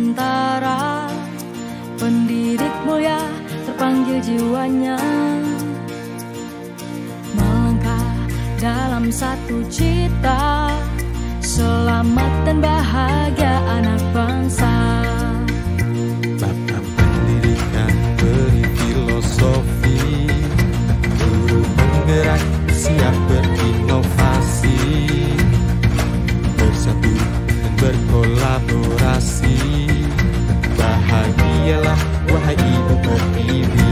Nusantara, pendidik mulia terpanggil jiwanya melangkah dalam satu cita, selamat dan bahagia anak bangsa. Bapak pendidikan beri filosofi, guru penggerak siap berinovasi, bersatu dan berkolaborasi. Bahagialah wahai ibu pertiwi.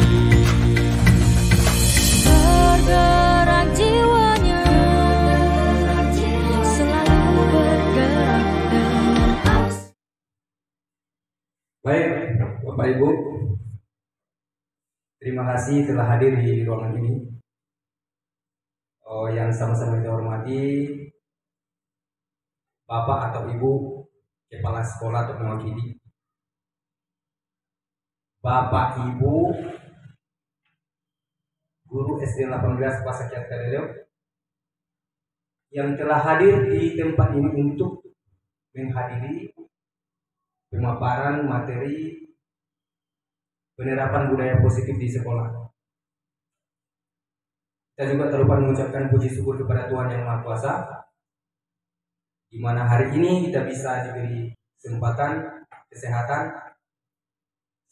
Bergerak jiwanya, selalu bergerak dengan asa. Baik, Bapak Ibu, terima kasih telah hadir di ruangan ini. Yang sama-sama kita hormati Bapak atau Ibu Kepala Sekolah atau mewakili, Bapak Ibu Guru SD 18 Pasakiat Kaleleo yang telah hadir di tempat ini untuk menghadiri pemaparan materi penerapan budaya positif di sekolah. Kita juga tak lupa mengucapkan puji syukur kepada Tuhan Yang Maha Kuasa, di mana hari ini kita bisa diberi kesempatan kesehatan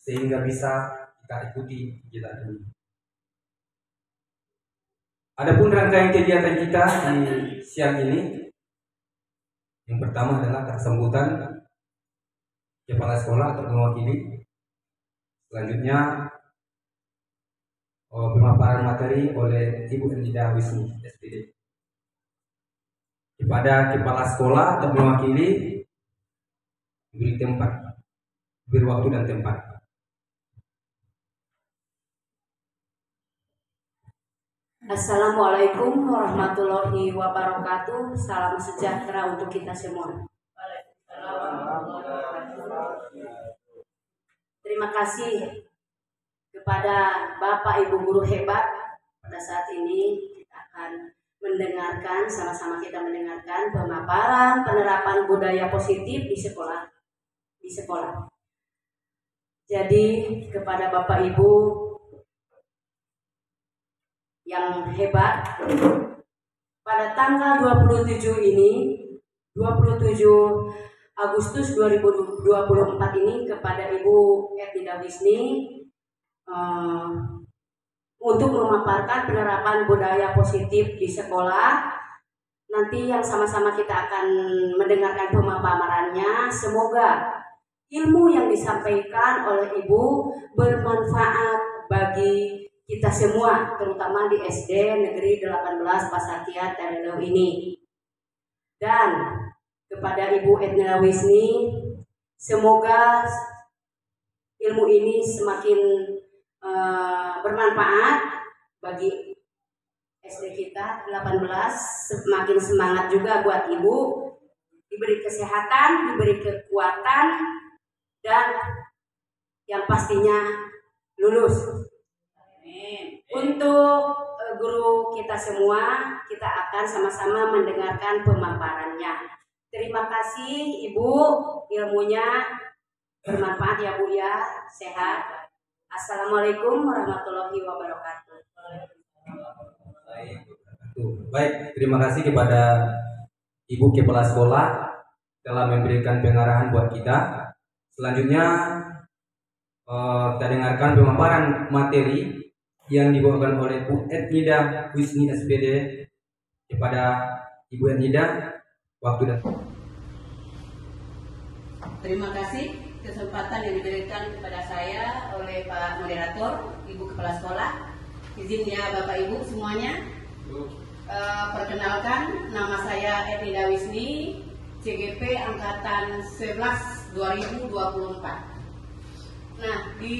sehingga bisa kita ikuti kegiatan ini. Adapun rangkaian kegiatan kita di siang ini, yang pertama adalah sambutan kepala sekolah atau mewakili. Selanjutnya pemaparan materi oleh Ibu Nida Wisni SPD. Kepada kepala sekolah atau mewakili diberi tempat, diberi waktu dan tempat. Assalamualaikum warahmatullahi wabarakatuh. Salam sejahtera untuk kita semua. Terima kasih kepada Bapak Ibu guru hebat. Pada saat ini kita akan mendengarkan, sama-sama kita mendengarkan pemaparan penerapan budaya positif di sekolah. Jadi kepada Bapak Ibu yang hebat, pada tanggal 27 ini, 27 Agustus 2024 ini, kepada Ibu Nida Wisni untuk memaparkan penerapan budaya positif di sekolah. Nanti yang sama-sama kita akan mendengarkan pemaparannya. Semoga ilmu yang disampaikan oleh Ibu bermanfaat bagi kita semua, terutama di SD Negeri 18 Pasakiat Kaleleo ini. Dan kepada Ibu Nida Wisni, semoga ilmu ini semakin bermanfaat bagi SD kita 18, semakin semangat juga buat Ibu, diberi kesehatan, diberi kekuatan, dan yang pastinya lulus. Amin. Untuk guru kita semua, kita akan sama-sama mendengarkan pemaparannya. Terima kasih Ibu, ilmunya bermanfaat ya Bu ya, sehat. Assalamualaikum warahmatullahi wabarakatuh. Baik, terima kasih kepada Ibu Kepala Sekolah telah memberikan pengarahan buat kita. Selanjutnya kita dengarkan pemaparan materi yang dibawakan oleh Bu Nida Wisni SPD. Kepada Ibu Nida, waktu dan terima kasih kesempatan yang diberikan kepada saya oleh Pak Moderator, Ibu Kepala Sekolah. Izinnya Bapak Ibu semuanya, perkenalkan, nama saya Nida Wisni, CGP Angkatan 11 2024. Nah, di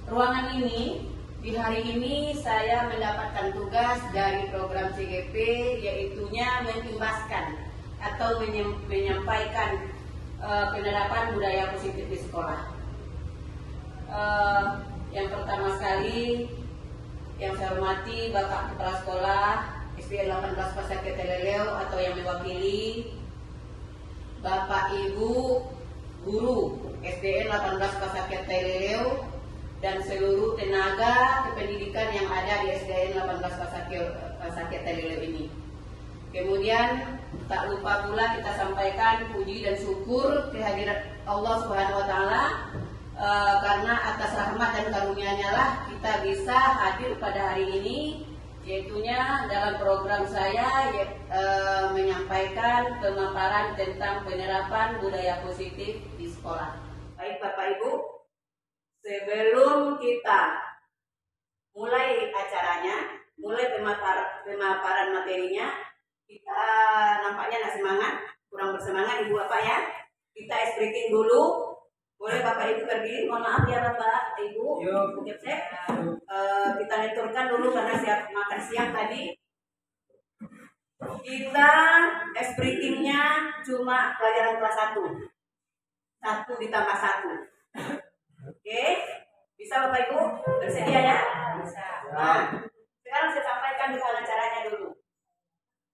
ruangan ini, di hari ini saya mendapatkan tugas dari program CGP, yaitunya mengimbaskan atau menyampaikan penerapan budaya positif di sekolah. Yang pertama sekali, yang saya hormati Bapak Kepala Sekolah SD 18 Pasakiat Kaleleo atau yang mewakili, Bapak Ibu guru SDN 18 Pasakiat Taileleu dan seluruh tenaga kependidikan yang ada di SDN 18 Pasakiat Taileleu ini. Kemudian tak lupa pula kita sampaikan puji dan syukur kehadiran Allah Subhanahu wa taala karena atas rahmat dan karunia-Nya lah kita bisa hadir pada hari ini, yaitunya dalam program saya menyampaikan pemaparan tentang penerapan budaya positif di sekolah. Baik Bapak Ibu, sebelum kita mulai acaranya, mulai pemaparan materinya, kita nampaknya nggak semangat, kurang bersemangat Ibu Bapak ya. Kita ice breaking dulu. Boleh Bapak Ibu berdiri, mohon maaf ya Bapak Ibu. Kita lenturkan dulu karena siap makan siang tadi. Kita ice breakingnya cuma pelajaran kelas 1. 1 ditambah 1. Oke, bisa Bapak Ibu? Bersedia ya? Bisa. Nah, sekarang saya sampaikan gimana caranya dulu.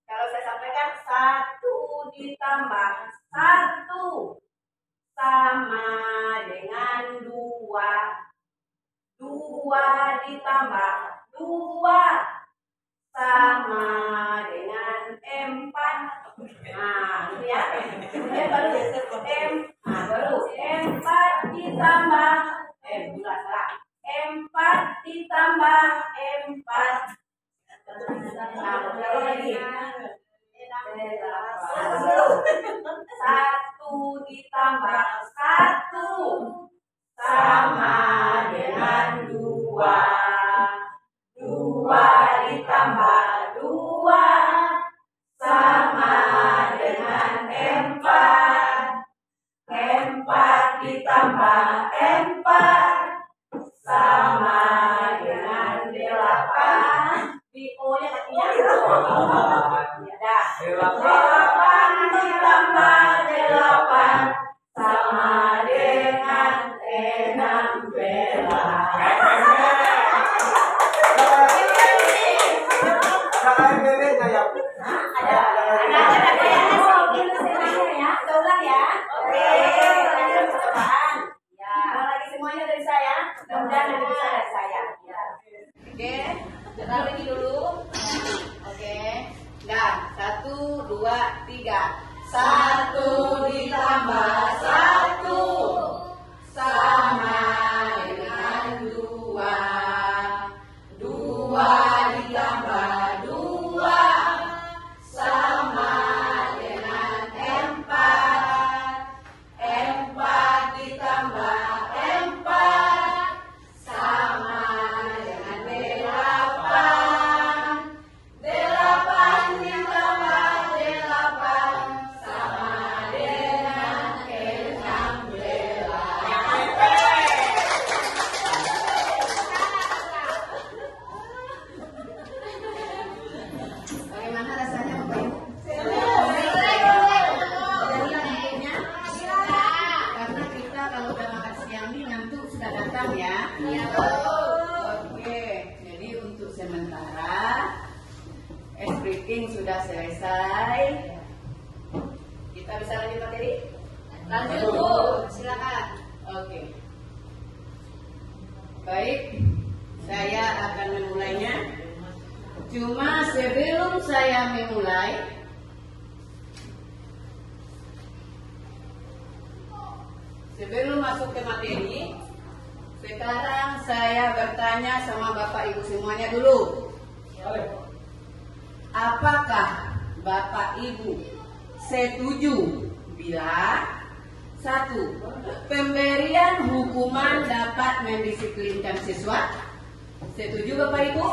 Kalau saya sampaikan 1 ditambah 1 sama dengan 2. 2 ditambah 2 sama dengan 4. Nah, itu ya. Kemudian baru baru 4 ditambah 4 ditambah 4. Nah, berapa lagi? 1 ditambah 1 sama dengan 2. 2 ditambah 2 sama dengan 4. 4 ditambah 4 sama dengan 8. BO-nya katanya. Ya, 8 ditambah 8 sama dengan 16. Oke, kita lagi dulu. Oke, dah 1, 2, 3. 1 ditambah 1 sama dengan 2. 2 ditambah 2 sama dengan 4. 4 ditambah 4 sama dengan 8. 8 ditambah 8 sama dengan 16. Bagaimana rasanya Bapak Ibu? Karena kita kalau udah makan siang ini ngantuk sudah datang ya. Oke, jadi untuk sementara ice breaking sudah selesai. Kita bisa lanjut materi? Lanjut Bu, silakan. Oke. Baik, saya akan memulainya. Cuma sebelum saya memulai, sebelum masuk ke materi, sekarang saya bertanya sama Bapak Ibu semuanya dulu. Apakah Bapak Ibu setuju bila 1. Pemberian hukuman dapat mendisiplinkan siswa? Setuju Bapak Ibu?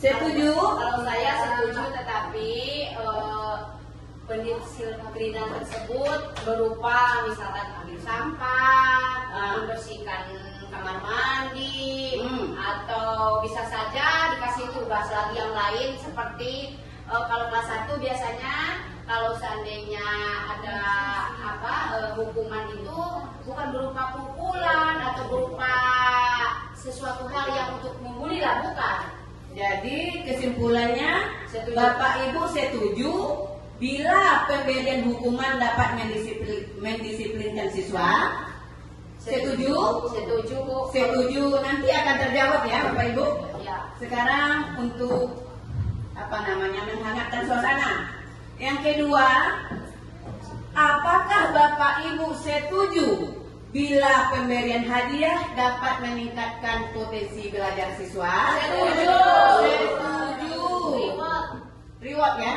Setuju? Kalau saya setuju, tetapi pendisiplinan tersebut berupa misalkan ambil sampah, membersihkan kamar mandi, atau bisa saja dikasih tugas lagi yang lain seperti kalau kelas 1 biasanya kalau seandainya ada hukuman itu bukan berupa pukulan atau berupa sesuatu hal yang untuk membuli lah, bukan. Jadi kesimpulannya Setuju. Bapak Ibu setuju Bila pemberian hukuman dapat mendisiplinkan siswa, setuju? Setuju, Bu. Setuju. Nanti akan terjawab ya Bapak Ibu. Ya. Sekarang untuk menghangatkan suasana. Yang kedua, apakah Bapak Ibu setuju bila pemberian hadiah dapat meningkatkan potensi belajar siswa? Setuju. Setuju. Reward ya.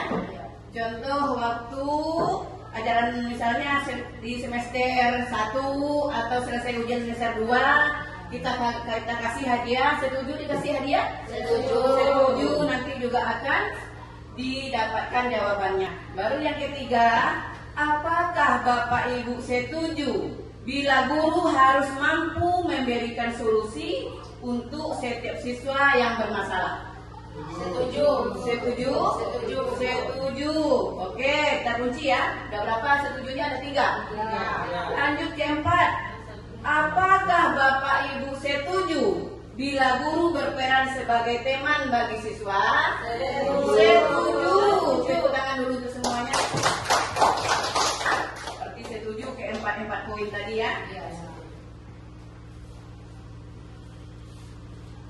Contoh waktu ajaran misalnya di semester 1 atau selesai ujian semester 2 kita kasih hadiah. Setuju dikasih hadiah? Setuju. Setuju. Nanti juga akan didapatkan jawabannya. Baru yang ketiga, apakah Bapak Ibu setuju bila guru harus mampu memberikan solusi untuk setiap siswa yang bermasalah? Setuju. Setuju? Setuju. Setuju. Oke, kita kunci ya. Udah berapa setujunya? Ada 3. Ya. Lanjut ke 4. Apakah Bapak Ibu setuju bila guru berperan sebagai teman bagi siswa? Setuju. Tepuk tangan dulu untuk semuanya. Seperti setuju ke 4 poin tadi ya.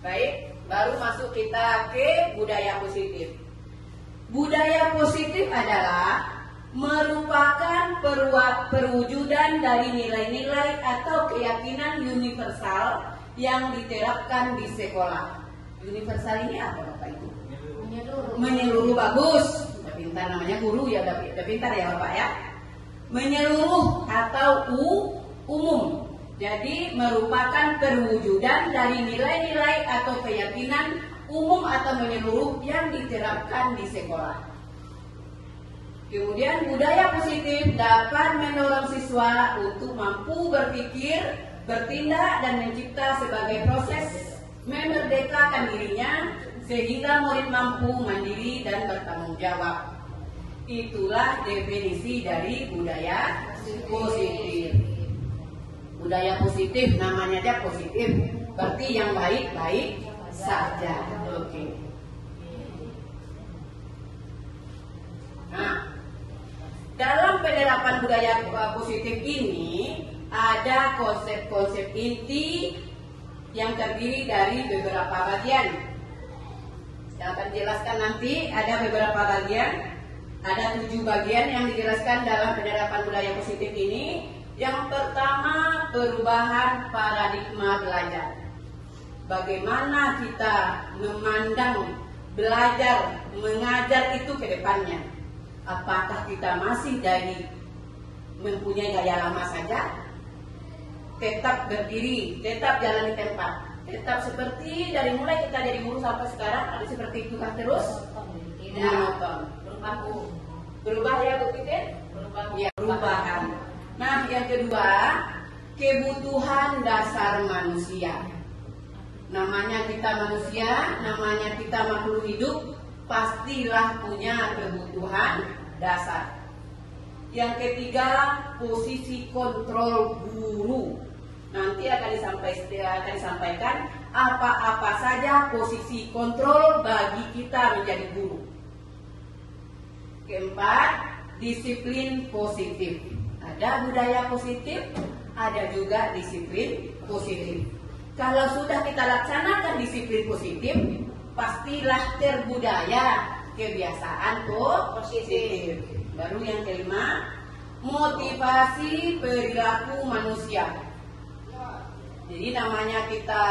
Baik, baru masuk kita ke budaya positif. Budaya positif adalah merupakan perwujudan dari nilai-nilai atau keyakinan universal yang diterapkan di sekolah. Universal ini apa Bapak Ibu? Menyeluruh. Bagus. Udah pintar namanya guru ya, udah pintar ya Bapak ya. Menyeluruh atau umum. Jadi merupakan perwujudan dari nilai-nilai atau keyakinan umum atau menyeluruh yang diterapkan di sekolah. Kemudian budaya positif dapat mendorong siswa untuk mampu berpikir, bertindak dan mencipta sebagai proses memerdekakan dirinya sehingga murid mampu mandiri dan bertanggung jawab. Itulah definisi dari budaya positif. Budaya positif namanya aja positif, berarti yang baik-baik saja. Oke. Nah, dalam penerapan budaya positif ini ada konsep-konsep inti yang terdiri dari beberapa bagian. Saya akan jelaskan nanti, ada beberapa bagian, ada 7 bagian yang dijelaskan dalam penerapan budaya positif ini. Yang pertama, perubahan paradigma belajar. Bagaimana kita memandang belajar, mengajar itu ke depannya. Apakah kita masih dari mempunyai gaya lama saja? Tetap berdiri, tetap jalan di tempat. Tetap seperti dari mulai kita jadi guru sampai sekarang, ada seperti itu kan terus? Tidak. Monoton. Berubah ya Bu Titin? Ya, perubahan. Nah, yang kedua, kebutuhan dasar manusia. Namanya kita manusia, namanya kita makhluk hidup, pastilah punya kebutuhan dasar. Yang ketiga, posisi kontrol guru. Nanti akan disampaikan apa-apa saja posisi kontrol bagi kita menjadi guru. Keempat, disiplin positif. Ada budaya positif, ada juga disiplin positif. Kalau sudah kita laksanakan disiplin positif, pastilah terbudaya kebiasaan positif. Baru yang kelima, motivasi perilaku manusia. Jadi namanya kita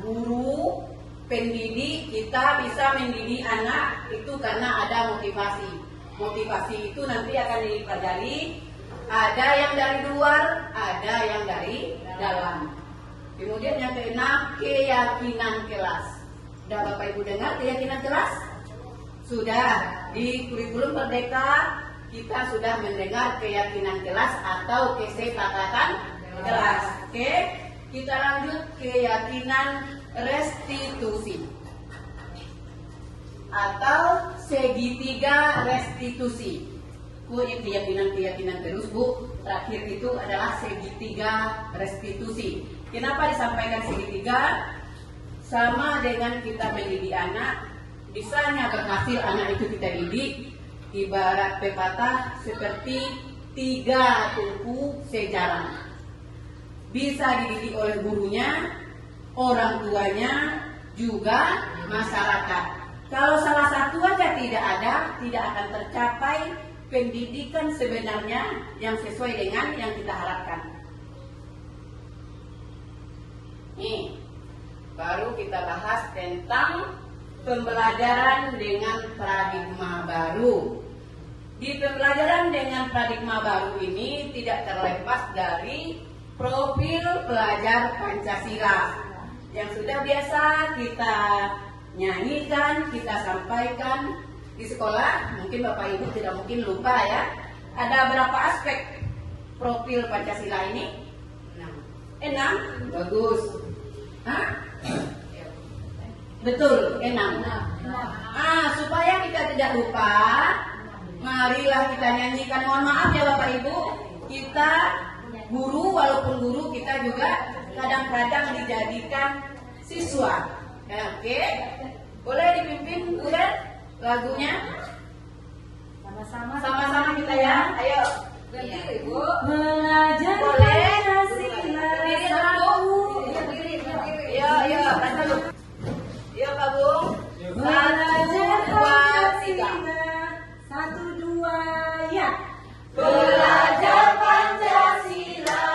guru, pendidik, kita bisa mendidik anak itu karena ada motivasi. Motivasi itu nanti akan dipelajari. Ada yang dari luar, ada yang dari dalam. Kemudian yang keenam, keyakinan kelas. Sudah Bapak Ibu dengar keyakinan kelas? Sudah. Di kurikulum Merdeka kita sudah mendengar keyakinan kelas atau kesepakatan kelas. Oke, kita lanjut keyakinan restitusi atau segitiga restitusi. Keyakinan terus Bu. Terakhir itu adalah segitiga restitusi. Kenapa disampaikan segitiga? Sama dengan kita mendidik anak. Bisanya berhasil anak itu kita didik, ibarat pepatah seperti 3 tungku sejalan. Bisa dididik oleh gurunya, orang tuanya, juga masyarakat. Kalau salah satu aja tidak ada, tidak akan tercapai pendidikan sebenarnya yang sesuai dengan yang kita harapkan. Nih, baru kita bahas tentang pembelajaran dengan paradigma baru. Di pembelajaran dengan paradigma baru ini tidak terlepas dari profil pelajar Pancasila yang sudah biasa kita nyanyikan, kita sampaikan di sekolah. Mungkin Bapak Ibu tidak mungkin lupa ya. Ada berapa aspek profil Pancasila ini? 6. Bagus. Hah? Betul, 6. Supaya kita tidak lupa, marilah kita nyanyikan. Mohon maaf ya Bapak Ibu, kita guru, walaupun guru kita juga kadang-kadang dijadikan siswa. Oke, boleh dipimpin bukan lagunya? Sama-sama kita ya. Ayo, Ibu. Belajar Boleh. Pancasila Yo, Yuk Pak Bung. 1, 2, 3. 1, 2, ya. Belajar Pancasila,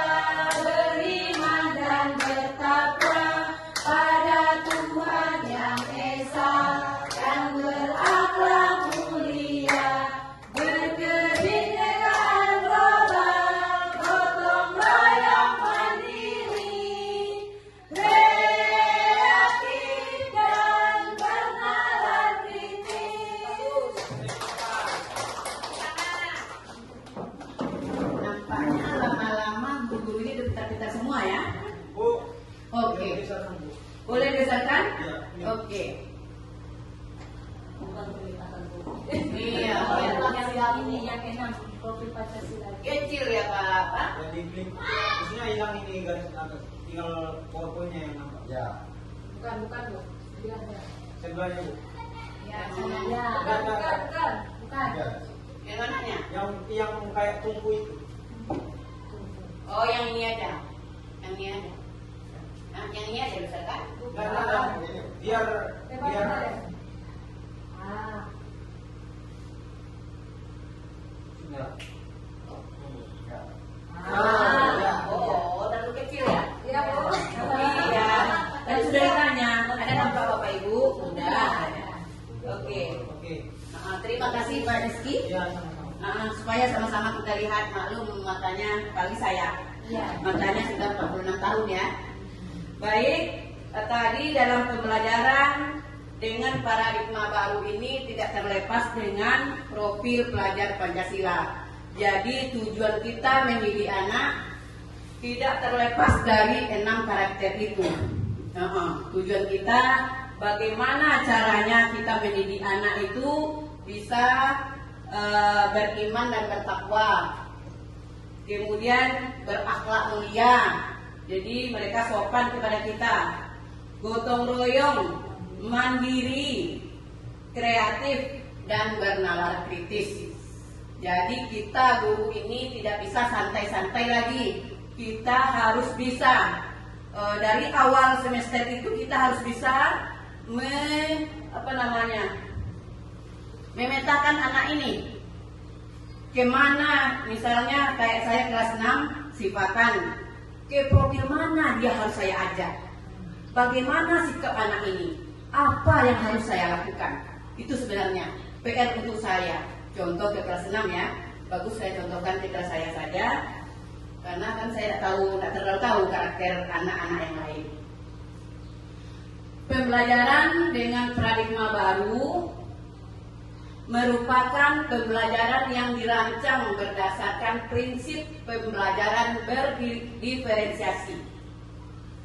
beriman dan bertakwa pada Tuhan yang Esa, yang berakhlak mulia, berkebinekaan global, gotong royong mandiri, kreatif dan bernalar kritis. Nampaknya lama-lama guru ini udah pintar-pintar semua ya. Oke. Boleh besarkan? Oke. Iya. Ini yang 6 profil Pancasila. Kecil ya Pak. Jadi klik, isinya hilang ini garis atas, tinggal powerpointnya yang nampak. Ya. Bukan Bu. Sebelahnya Bu. Ya, bukan. Ya. Yang mananya? Yang kayak tungku itu. Oh, yang ini aja. Yang ini aja. Nah, yang ini aja besarkan. Biar Oh, terlalu kecil ya? Iya, Bu. Iya. Dan sudah ditanya, ada nampak Bapak Ibu? Sudah. Oke. Terima kasih Pak Rizky. Ya, sama-sama. Supaya sama-sama kita lihat, maklum matanya kali saya. Matanya sudah 46 tahun ya. Baik, tadi dalam pembelajaran dengan paradigma baru ini tidak terlepas dengan profil pelajar Pancasila. Jadi tujuan kita mendidik anak tidak terlepas dari 6 karakter itu. Tujuan kita bagaimana caranya kita mendidik anak itu bisa beriman dan bertakwa, kemudian berakhlak mulia, jadi mereka sopan kepada kita, gotong royong, mandiri, kreatif, dan bernalar kritis. Jadi kita guru ini tidak bisa santai-santai lagi. Kita harus bisa dari awal semester itu kita harus bisa memetakan anak ini kemana. Misalnya kayak saya kelas 6 sifakan, ke profil mana dia harus saya ajak, bagaimana sikap anak ini, apa yang harus saya lakukan. Itu sebenarnya PR untuk saya. Contoh ke kelas 6 ya, bagus saya contohkan ke kelas saya saja, karena kan saya tidak terlalu tahu karakter anak-anak yang lain. Pembelajaran dengan paradigma baru merupakan pembelajaran yang dirancang berdasarkan prinsip pembelajaran berdiferensiasi.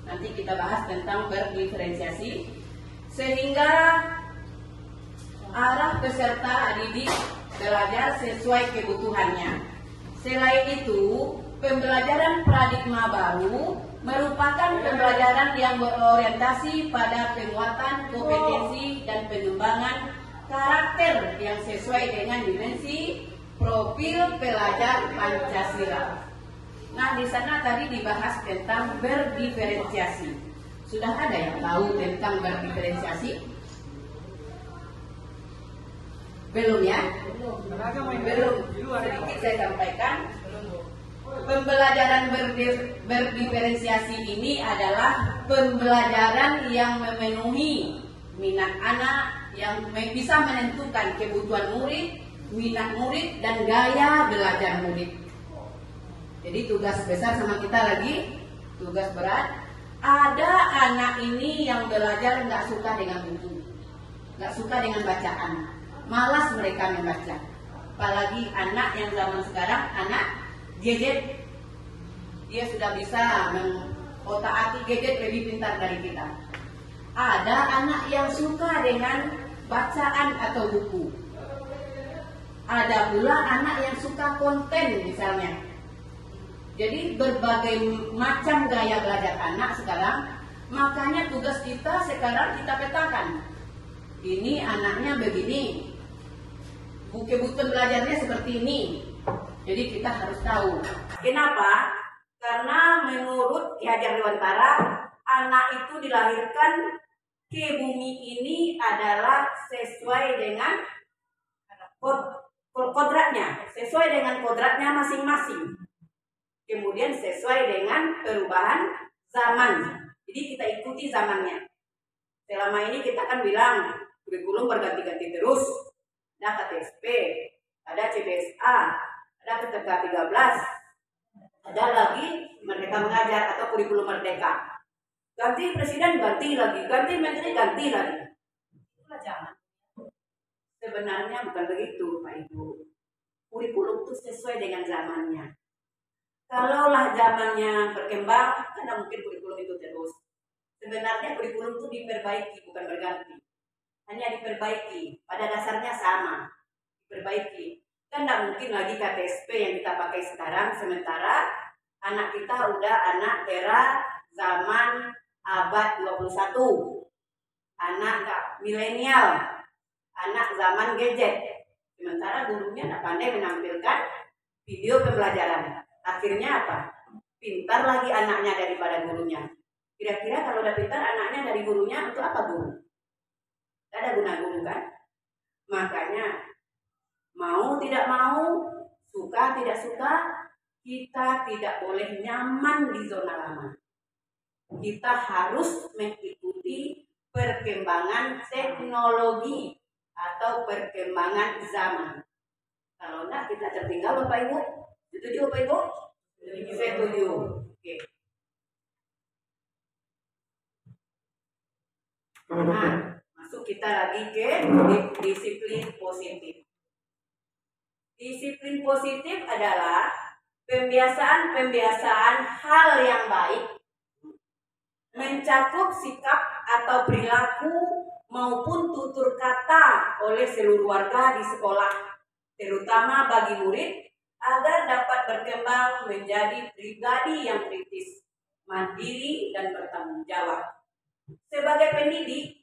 Nanti kita bahas tentang berdiferensiasi, sehingga arah peserta didik belajar sesuai kebutuhannya. Selain itu, pembelajaran paradigma baru merupakan pembelajaran yang berorientasi pada penguatan kompetensi dan pengembangan karakter yang sesuai dengan dimensi profil pelajar Pancasila. Nah, di sana tadi dibahas tentang berdiferensiasi. Sudah ada yang tahu tentang berdiferensiasi? Belum ya? Belum. Sedikit saya sampaikan. Pembelajaran berdiferensiasi ini adalah pembelajaran yang memenuhi minat anak, yang bisa menentukan kebutuhan murid, minat murid, dan gaya belajar murid. Jadi tugas besar sama kita lagi, tugas berat. Ada anak ini yang belajar nggak suka dengan buku, nggak suka dengan bacaan, malas mereka membaca. Apalagi anak yang zaman sekarang, anak gadget, dia sudah bisa mengotak-atik gadget lebih pintar dari kita. Ada anak yang suka dengan bacaan atau buku. Ada pula anak yang suka konten misalnya. Jadi berbagai macam gaya belajar anak sekarang. Makanya tugas kita sekarang kita petakan. Ini anaknya begini, kebutuhan belajarnya seperti ini. Jadi kita harus tahu. Kenapa? Karena menurut Ki Hajar Dewantara, anak itu dilahirkan ke bumi ini adalah sesuai dengan kodratnya, sesuai dengan kodratnya masing-masing. Kemudian sesuai dengan perubahan zaman. Jadi kita ikuti zamannya. Selama ini kita kan bilang kurikulum berganti-ganti terus. Ada KTSP, ada CBSA, ada PTK 13, ada lagi Merdeka Mengajar atau kurikulum Merdeka. Ganti presiden ganti lagi, ganti menteri ganti lagi. Itulah zaman. Sebenarnya bukan begitu, Pak Ibu. Kurikulum itu sesuai dengan zamannya. Kalaulah zamannya berkembang, kan mungkin kurikulum itu terus. Sebenarnya kurikulum itu diperbaiki, bukan berganti. Hanya diperbaiki, pada dasarnya sama. Diperbaiki. Kan tidak mungkin lagi KTSP yang kita pakai sekarang, sementara anak kita udah anak era zaman abad 21. Anak milenial, anak zaman gadget. Sementara gurunya tidak pandai menampilkan video pembelajaran. Akhirnya apa? Pintar lagi anaknya daripada gurunya. Kira-kira kalau udah pintar anaknya dari gurunya, untuk apa guru? Tidak ada guna guru kan? Makanya mau tidak mau, suka tidak suka, kita tidak boleh nyaman di zona lama. Kita harus mengikuti perkembangan teknologi atau perkembangan zaman. Kalau enggak kita tertinggal, Bapak Ibu. Setuju Bapak Ibu? Setuju. Oke. Nah, masuk kita lagi ke disiplin positif. Disiplin positif adalah pembiasaan-pembiasaan hal yang baik, mencakup sikap atau perilaku maupun tutur kata oleh seluruh warga di sekolah, terutama bagi murid, agar dapat berkembang menjadi pribadi yang kritis, mandiri, dan bertanggung jawab. Sebagai pendidik,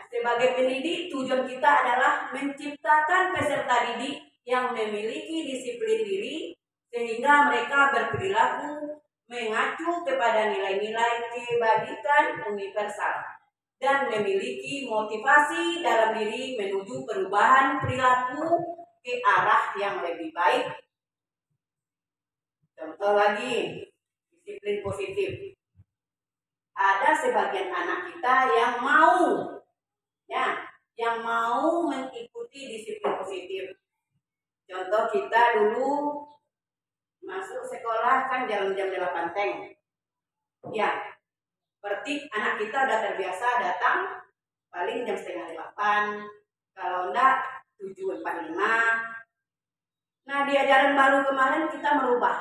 sebagai pendidik, tujuan kita adalah menciptakan peserta didik yang memiliki disiplin diri, sehingga mereka berperilaku mengacu kepada nilai-nilai kebajikan universal dan memiliki motivasi dalam diri menuju perubahan perilaku ke arah yang lebih baik. Contoh lagi, disiplin positif. Ada sebagian anak kita yang mau mengikuti disiplin positif. Contoh kita dulu masuk sekolah kan jam-jam 8 teng. Ya, berarti anak kita udah terbiasa datang paling jam setengah 8. Kalau enggak 7.45. Nah, di ajaran baru kemarin kita merubah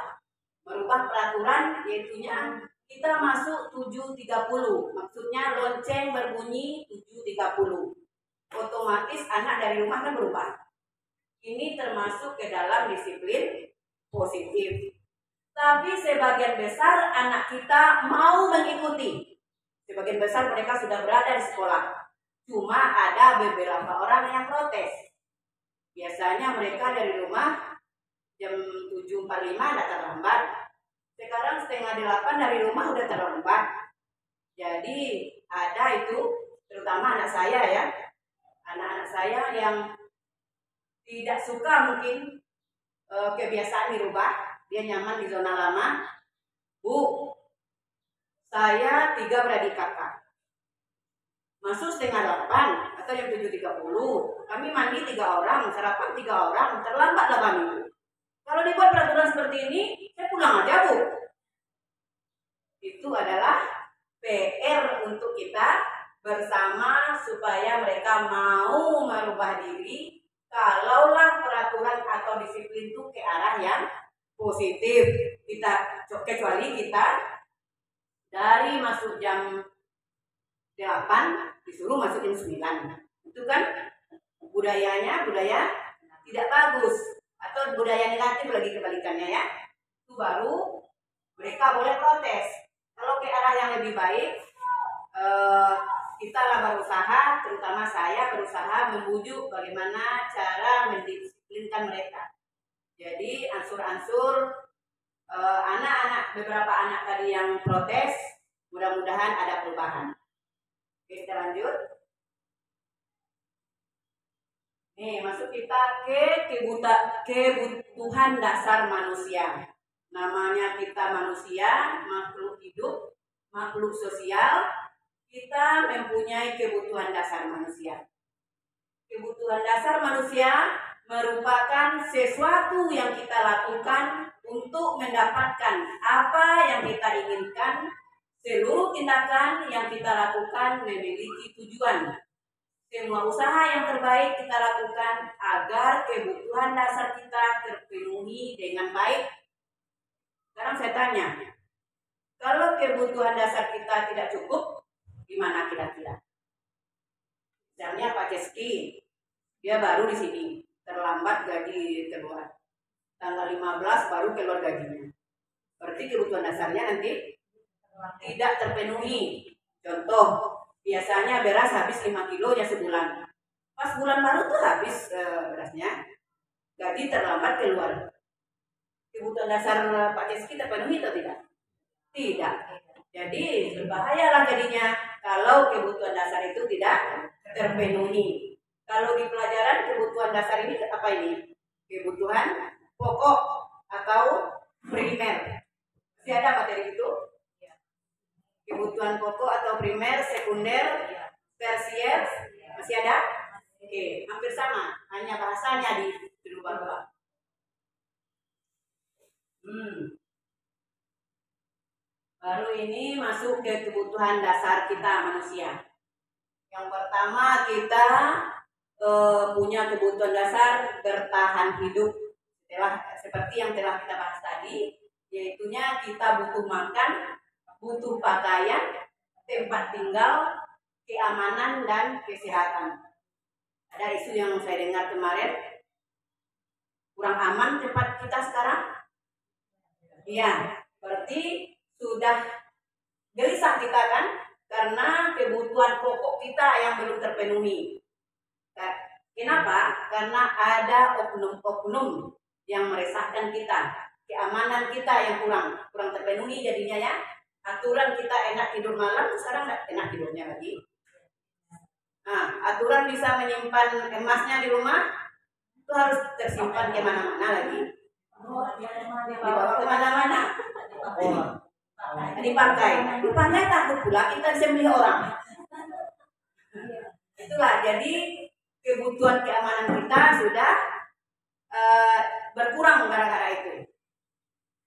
peraturan, yaitunya kita masuk 7.30. Maksudnya lonceng berbunyi 7.30. Otomatis anak dari rumah kan berubah. Ini termasuk ke dalam disiplin positif. Tapi sebagian besar anak kita mau mengikuti. Sebagian besar mereka sudah berada di sekolah. Cuma ada beberapa orang yang protes. Biasanya mereka dari rumah jam 7.45 udah terlambat. Sekarang 7:30 dari rumah udah terlambat. Jadi ada itu, terutama anak saya ya. Anak-anak saya yang tidak suka mungkin kebiasaan dirubah. Dia nyaman di zona lama. Bu, saya 3 beradik kakak. Masuk 7:30 atau jam 7.30. Kami mandi 3 orang, sarapan 3 orang, terlambatlah kami. Kalau dibuat peraturan seperti ini, saya pulang aja, Bu. Itu adalah PR untuk kita bersama supaya mereka mau merubah diri. Kalaulah peraturan atau disiplin itu ke arah yang positif, kecuali kita dari masuk jam 8 disuruh masuk jam 9. Itu kan budaya tidak bagus atau budaya negatif lagi kebalikannya ya. Itu baru mereka boleh protes. Kalau ke arah yang lebih baik, kita lah berusaha, terutama saya berusaha membujuk bagaimana cara mendisiplinkan mereka. Jadi ansur-ansur beberapa anak tadi yang protes, mudah-mudahan ada perubahan. Oke, kita lanjut. Nih, masuk kita ke kebutuhan dasar manusia. Namanya kita manusia, makhluk hidup, makhluk sosial. Kita mempunyai kebutuhan dasar manusia. Kebutuhan dasar manusia merupakan sesuatu yang kita lakukan untuk mendapatkan apa yang kita inginkan. Seluruh tindakan yang kita lakukan memiliki tujuan. Semua usaha yang terbaik kita lakukan agar kebutuhan dasar kita terpenuhi dengan baik. Sekarang saya tanya, kalau kebutuhan dasar kita tidak cukup, gimana kira-kira? Misalnya Pak Ceski, dia baru di sini, terlambat gaji keluar. Tanggal 15 baru keluar gajinya. Berarti kebutuhan dasarnya nanti tidak terpenuhi. Contoh, biasanya beras habis 5 kilo ya sebulan. Pas bulan baru tuh habis berasnya, gaji terlambat keluar. Kebutuhan dasar Pak Ceski terpenuhi atau tidak? Tidak. Jadi berbahayalah jadinya kalau kebutuhan dasar itu tidak terpenuhi. Kalau di pelajaran kebutuhan dasar ini apa ini? Kebutuhan pokok atau primer. Masih ada materi itu? Kebutuhan pokok atau primer, sekunder, tersier, masih ada? Oke, hampir sama, hanya bahasanya dirubah-rubah. Baru ini masuk ke kebutuhan dasar kita manusia. Yang pertama kita punya kebutuhan dasar bertahan hidup. Seperti yang telah kita bahas tadi, yaitunya kita butuh makan, butuh pakaian, tempat tinggal, keamanan dan kesehatan. Ada isu yang saya dengar kemarin, kurang aman tempat kita sekarang. Iya, berarti sudah gelisah kita kan, karena kebutuhan pokok kita yang belum terpenuhi. Kenapa? Karena ada oknum-oknum yang meresahkan kita, keamanan kita yang kurang terpenuhi jadinya ya. Aturan kita enak tidur malam, sekarang nggak enak tidurnya lagi. Nah, aturan bisa menyimpan emasnya di rumah, itu harus tersimpan kemana-mana lagi. Dibawa kemana-mana. Dipakai takut pula kita disembelih orang. Itulah, jadi kebutuhan keamanan kita sudah berkurang gara-gara itu.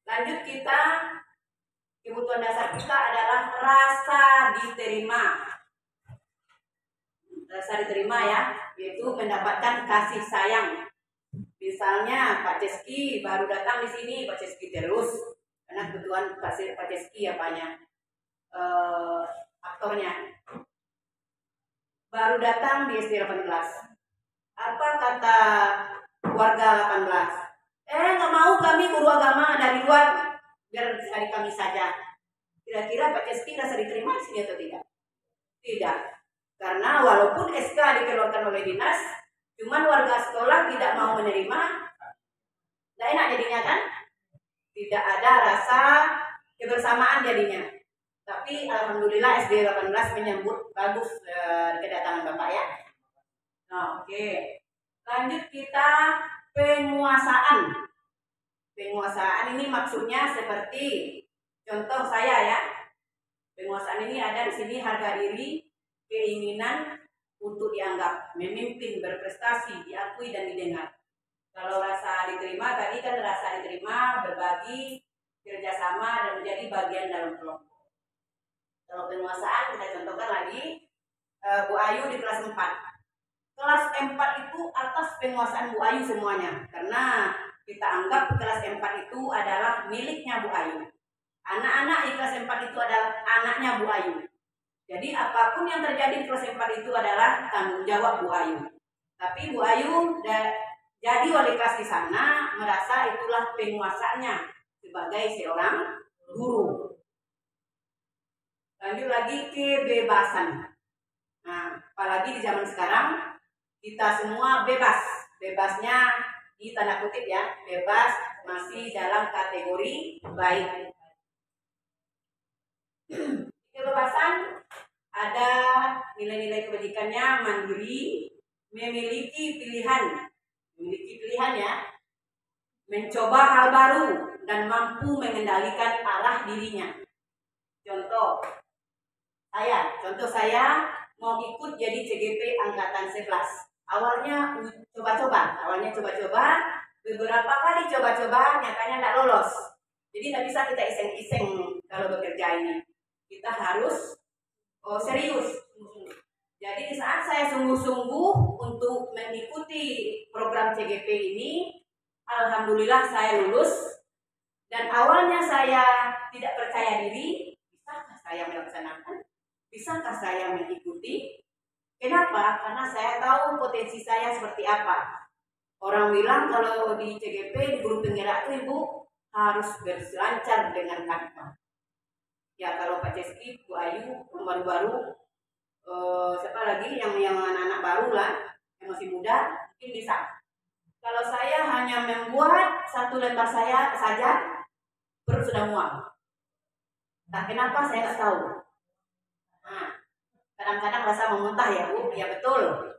Lanjut kita. Kebutuhan dasar kita adalah rasa diterima. Rasa diterima ya, yaitu mendapatkan kasih sayang. Misalnya Pak Ceski baru datang di sini, Pak Ceski terus. Karena kebetulan Pak Ceski apanya? Aktornya. Baru datang di SD 18. Apa kata warga 18? Nggak mau kami guru agama dari luar. Biar dari kami saja. Kira-kira Pak Ceski rasa diterima di sini atau tidak? Tidak. Karena walaupun SK dikeluarkan oleh dinas, cuman warga sekolah tidak mau menerima, tidak enak jadinya kan? Tidak ada rasa kebersamaan jadinya. Tapi alhamdulillah SD 18 menyambut bagus kedatangan Bapak ya. Nah, oke. Lanjut kita penguasaan. Penguasaan ini maksudnya seperti contoh saya ya. Penguasaan ini ada di sini harga diri, keinginan untuk dianggap, memimpin, berprestasi, diakui dan didengar. Kalau rasa diterima tadi kan rasa diterima, berbagi, kerjasama dan menjadi bagian dalam kelompok. Kalau penguasaan kita contohkan lagi Bu Ayu di kelas 4. Kelas 4 itu atas penguasaan Bu Ayu semuanya, karena kita anggap kelas 4 itu adalah miliknya Bu Ayu. Anak-anak di kelas 4 itu adalah anaknya Bu Ayu. Jadi apapun yang terjadi di kelas 4 itu adalah tanggung jawab Bu Ayu. Tapi Bu Ayu jadi wali kelas di sana merasa itulah penguasanya sebagai seorang guru. Lanjut lagi kebebasan. Nah, apalagi di zaman sekarang kita semua bebas. Bebasnya di tanda kutip ya, bebas masih dalam kategori baik. Kebebasan ada nilai-nilai kebajikannya, mandiri, memiliki pilihan ya, mencoba hal baru dan mampu mengendalikan arah dirinya. Contoh saya mau ikut jadi CGP angkatan 11. Awalnya coba-coba, beberapa kali coba-coba, nyatanya tidak lolos. Jadi tidak bisa kita iseng-iseng kalau bekerja ini. Kita harus serius. Jadi di saat saya sungguh-sungguh untuk mengikuti program CGP ini, alhamdulillah saya lulus. Dan awalnya saya tidak percaya diri, bisakah saya melaksanakan? Bisakah saya mengikuti? Kenapa? Karena saya tahu potensi saya seperti apa. Orang bilang kalau di CGP, di guru penggerak itu Ibu harus berselancar dengan kata. Ya kalau Pak Ceski, Bu Ayu, yang baru-baru, siapa lagi yang anak-anak baru lah, yang masih muda, mungkin bisa. Kalau saya hanya membuat satu lembar saya saja, perut sudah mual. Nah, kenapa saya nggak tahu. Nah, kadang-kadang rasa memuntah ya Bu, ya betul.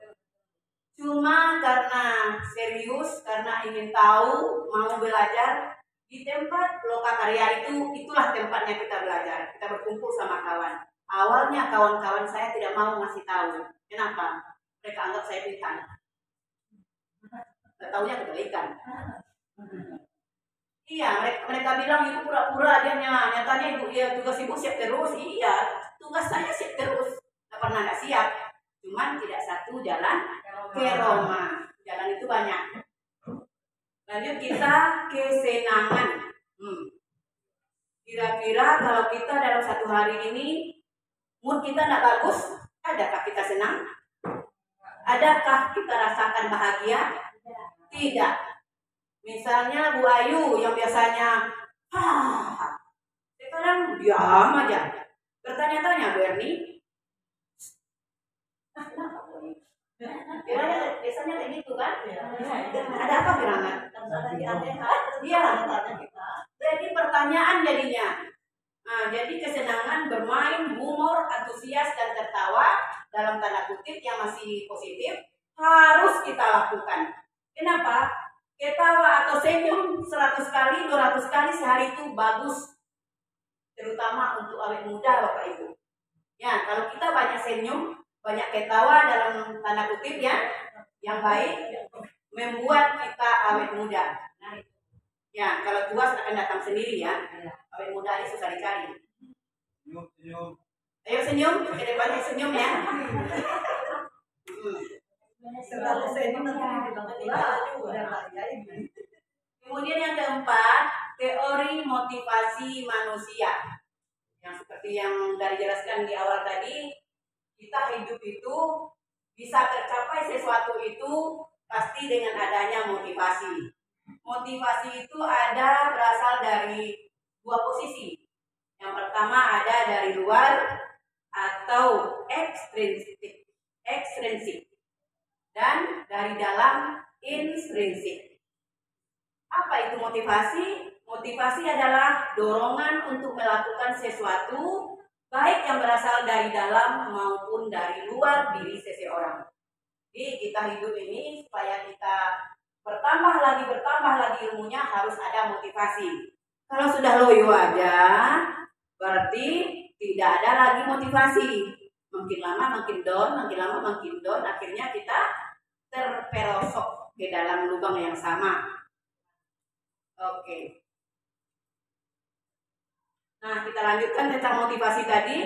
Cuma karena serius, karena ingin tahu, mau belajar, di tempat lokakarya itulah tempatnya kita belajar. Kita berkumpul sama kawan. Awalnya kawan-kawan saya tidak mau ngasih tahu. Kenapa? Mereka anggap saya pintar. Nggak taunya kebalikan. Iya, mereka bilang Ibu pura-pura dia nyatanya Ibu ya tugas Ibu siap terus. Iya, tugas saya siap terus. Nggak pernah nggak siap. Cuman tidak satu jalan ke Roma. Jalan itu banyak. Lanjut kita kesenangan. Kira-kira kalau kita dalam satu hari ini mood kita tidak bagus, adakah kita senang? Adakah kita rasakan bahagia? Tidak. Misalnya Bu Ayu yang biasanya sekarang diam aja. Bertanya-tanya Bu Erni. Kenapa Bu Ayu? Biasanya kayak gitu kan? Ada apa gerangan? Iya. Jadi pertanyaan jadinya. Nah, jadi kesenangan bermain, humor, antusias dan tertawa dalam tanda kutip yang masih positif harus kita lakukan. Kenapa? Ketawa atau senyum 100 kali, 200 kali sehari itu bagus. Terutama untuk awet muda Bapak Ibu. Ya, kalau kita banyak senyum, banyak ketawa dalam tanda kutip ya, yang baik membuat kita awet muda. Nah, ya kalau tua akan datang sendiri ya. Awet muda ini susah dicari. Senyum. Ayo senyum, ke depannya senyum ya. Kemudian yang keempat, teori motivasi manusia. Yang seperti yang sudah dijelaskan di awal tadi, kita hidup itu bisa tercapai sesuatu itu pasti dengan adanya motivasi. Motivasi itu berasal dari dua posisi. Yang pertama ada dari luar atau ekstrinsik. ekstrinsik dan dari dalam intrinsik. Apa itu motivasi? Motivasi adalah dorongan untuk melakukan sesuatu baik yang berasal dari dalam maupun dari luar diri seseorang. Jadi kita hidup ini supaya kita bertambah lagi ilmunya harus ada motivasi. Kalau sudah loyo aja, berarti tidak ada lagi motivasi. Makin lama makin down, akhirnya kita terperosok ke dalam lubang yang sama. Oke. Nah, kita lanjutkan tentang motivasi tadi.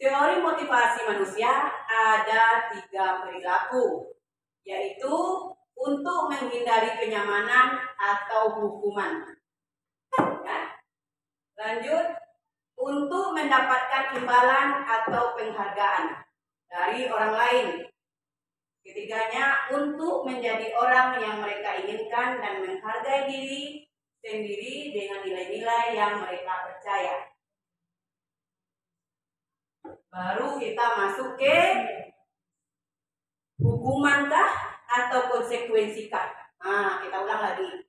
Teori motivasi manusia ada 3 perilaku, yaitu untuk menghindari kenyamanan atau hukuman. Ya. Lanjut, untuk mendapatkan imbalan atau penghargaan dari orang lain. Ketiganya, untuk menjadi orang yang mereka inginkan dan menghargai diri sendiri dengan nilai-nilai yang mereka percaya. Baru kita masuk ke hukumankah atau konsekuensikah. Nah, kita ulang lagi.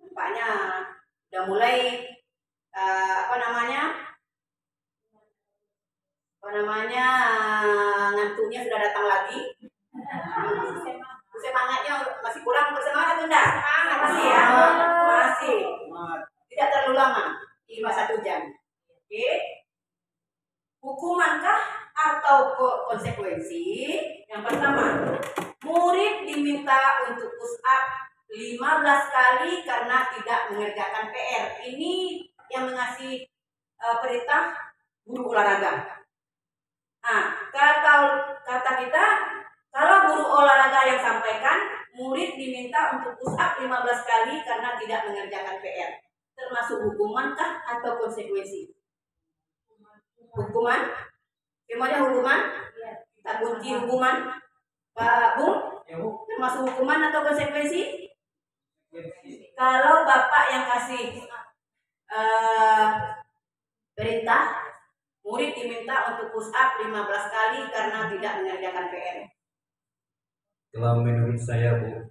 Nampaknya udah mulai ngantuknya sudah datang lagi. Semangatnya masih kurang bersemangat atau enggak? Masih ya? Masih. Tidak terlalu lama. 1 jam. Oke. Hukumankah atau konsekuensi? Yang pertama, murid diminta untuk push up 15 kali karena tidak mengerjakan PR. Ini yang mengasih perintah guru olahraga. Nah, kata kita, kalau guru olahraga yang sampaikan, murid diminta untuk push up 15 kali karena tidak mengerjakan PR. Termasuk hukumankah atau konsekuensi? Hukuman? Semuanya hukuman? Kita kunci hukuman. Pak Bung? Termasuk hukuman atau konsekuensi? Kalau Bapak yang kasih perintah, murid diminta untuk push up 15 kali karena tidak mengerjakan PR. Kalau menurut saya, Bu,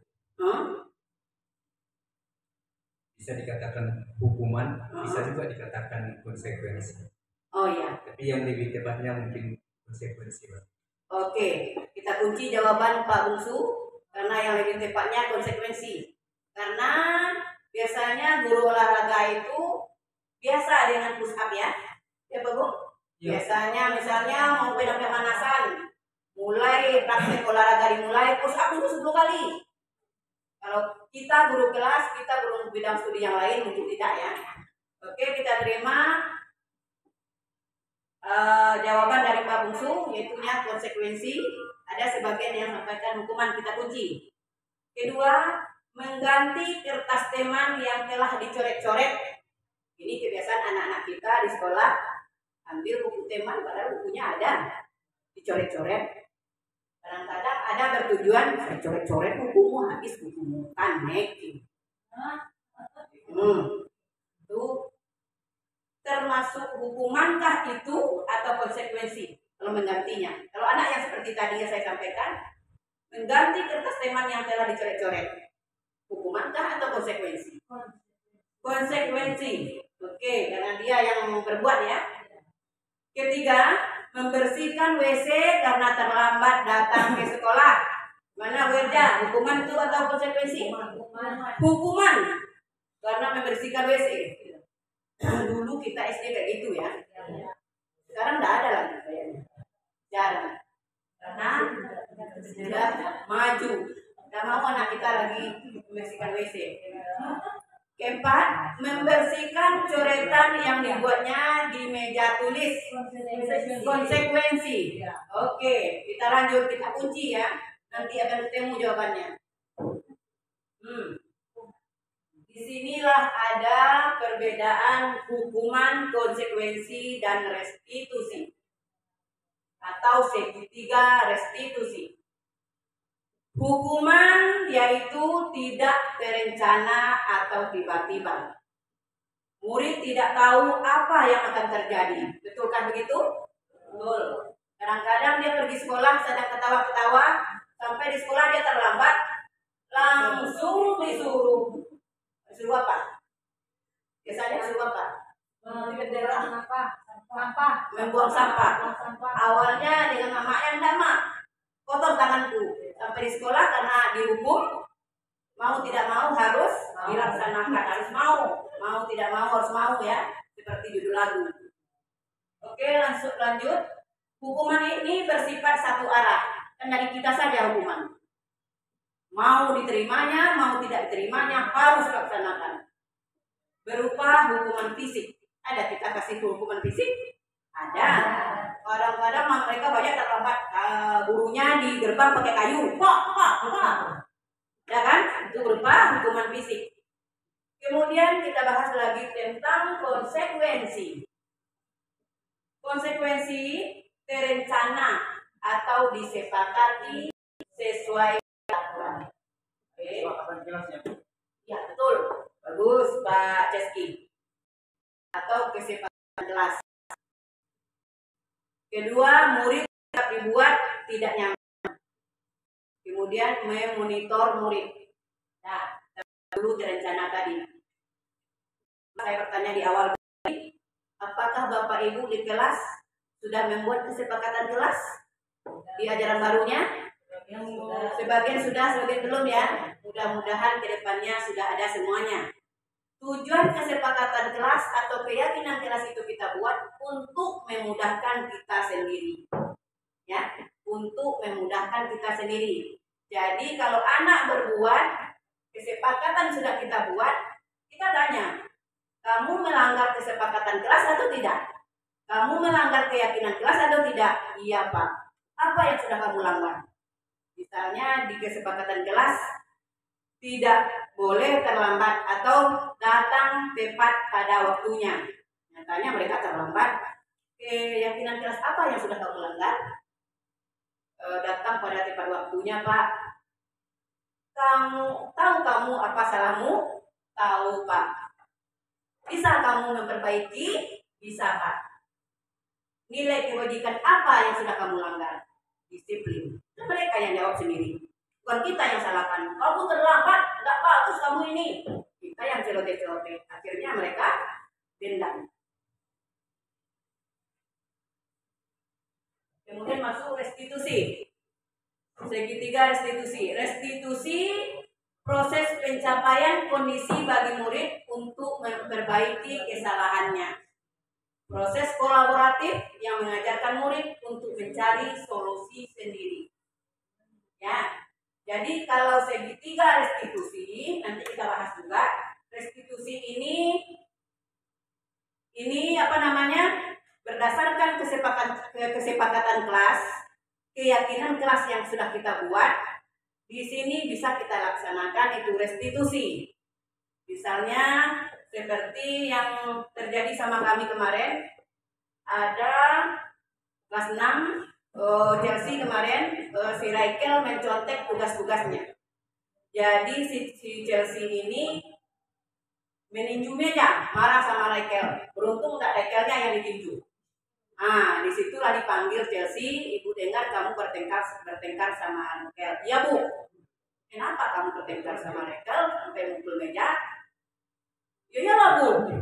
bisa dikatakan hukuman, bisa juga dikatakan konsekuensi. Oh ya. Tapi yang lebih tepatnya mungkin konsekuensi, Pak. Oke, kita kunci jawaban Pak Bungsu karena yang lebih tepatnya konsekuensi. Karena biasanya guru olahraga itu biasa dengan push up ya. Ya Pak Bung? Ya. Biasanya misalnya mau pemanasan, mulai praktek olahraga dimulai push up dulu 10 kali. Kalau kita guru kelas, kita guru bidang studi yang lain mungkin tidak ya. Oke, kita terima jawaban dari Pak Bungsu, yaitunya konsekuensi. Ada sebagian yang sampaikan hukuman, kita kunci. Kedua, mengganti kertas teman yang telah dicoret-coret. Ini kebiasaan anak-anak kita di sekolah, ambil buku teman padahal bukunya ada, dicoret-coret. Kadang-kadang ada bertujuan, saya coret-coret bukumu, habis bukumu, kan making. Itu termasuk hukumankah itu atau konsekuensi kalau menggantinya? Kalau anak yang seperti tadi yang saya sampaikan, mengganti kertas teman yang telah dicoret-coret, hukumankah atau konsekuensi? Konsekuensi. Oke, karena dia yang berbuat ya. Ketiga, membersihkan WC karena terlambat datang ke sekolah. Mana Werda? Hukuman itu atau konsekuensi? Hukuman karena membersihkan WC. Dulu kita SD kayak gitu ya. Sekarang nggak ada lagi kayaknya. Jarang. Karena sudah maju. Nggak mau anak kita lagi membersihkan WC. Keempat, membersihkan coretan yang dibuatnya di meja tulis. Konsekuensi. Oke, kita lanjut, kita kunci ya. Nanti akan ketemu jawabannya. Disinilah ada perbedaan hukuman, konsekuensi, dan restitusi. Atau segitiga restitusi. Hukuman yaitu tidak terencana atau tiba-tiba. Murid tidak tahu apa yang akan terjadi. Betul kan begitu? Betul. Kadang-kadang dia pergi sekolah sedang ketawa-ketawa, sampai di sekolah dia terlambat, langsung disuruh apa? Biasanya disuruh apa? Membuang sampah. Awalnya dengan mamanya, enggak mak, kotor tanganku. Sampai di sekolah karena dihukum, mau tidak mau harus dilaksanakan, harus mau tidak mau harus mau ya, seperti judul lagu. Oke, lanjut. Hukuman ini bersifat satu arah, kan dari kita saja hukuman. Mau diterimanya, mau tidak diterimanya harus dilaksanakan. Berupa hukuman fisik. Ada kita kasih hukuman fisik? Ada. Kadang-kadang mereka banyak terlambat, gurunya di gerbang pakai kayu. Pak. Ya kan? Itu berupa hukuman fisik. Kemudian kita bahas lagi tentang konsekuensi. Konsekuensi terencana atau disepakati sesuai aturan. Oke. Ya, betul. Bagus, Pak Ceski. Atau kesepakatan kelas. Kedua, murid tetap dibuat tidak nyaman. Kemudian memonitor murid. Nah, dulu terencana tadi. Saya bertanya di awal tadi, apakah Bapak Ibu di kelas sudah membuat kesepakatan kelas di ajaran barunya? Sebagian sudah, sebagian belum ya. Mudah-mudahan kedepannya sudah ada semuanya. Tujuan kesepakatan kelas atau keyakinan kelas itu kita buat untuk memudahkan kita sendiri. Ya, untuk memudahkan kita sendiri. Jadi kalau anak berbuat, kesepakatan sudah kita buat, kita tanya, kamu melanggar kesepakatan kelas atau tidak? Kamu melanggar keyakinan kelas atau tidak? Iya Pak. Apa yang sudah kamu langgar? Misalnya di kesepakatan kelas, tidak boleh terlambat atau datang tepat pada waktunya. Nyatanya mereka terlambat. Keyakinan kelas apa yang sudah kamu langgar? Datang pada tepat waktunya Pak. Kamu apa salahmu? Tahu Pak. Bisa kamu memperbaiki? Bisa Pak. Nilai kewajiban apa yang sudah kamu langgar? Disiplin. Mereka yang jawab sendiri. Bukan kita yang salahkan. Kamu terlambat, nggak bagus kamu ini. Kita yang celoteh-celoteh. Akhirnya mereka dendam. Kemudian masuk restitusi. Segitiga restitusi. Restitusi proses pencapaian kondisi bagi murid untuk memperbaiki kesalahannya. Proses kolaboratif yang mengajarkan murid untuk mencari solusi sendiri. Ya. Jadi kalau segitiga restitusi, nanti kita bahas juga. Restitusi ini apa namanya? Berdasarkan kesepakatan kelas, keyakinan kelas yang sudah kita buat, di sini bisa kita laksanakan itu restitusi. Misalnya seperti yang terjadi sama kami kemarin, ada kelas 6 Chelsea kemarin si Rachel mencontek tugas-tugasnya. Jadi si Chelsea ini meninju meja, marah sama Rachel. Beruntung enggak Rachelnya yang ditinju. Nah, disitulah dipanggil Chelsea. Ibu dengar kamu bertengkar sama Rachel. Iya Bu. Kenapa kamu bertengkar sama Rachel sampai mukul meja? Ya iyalah Bu.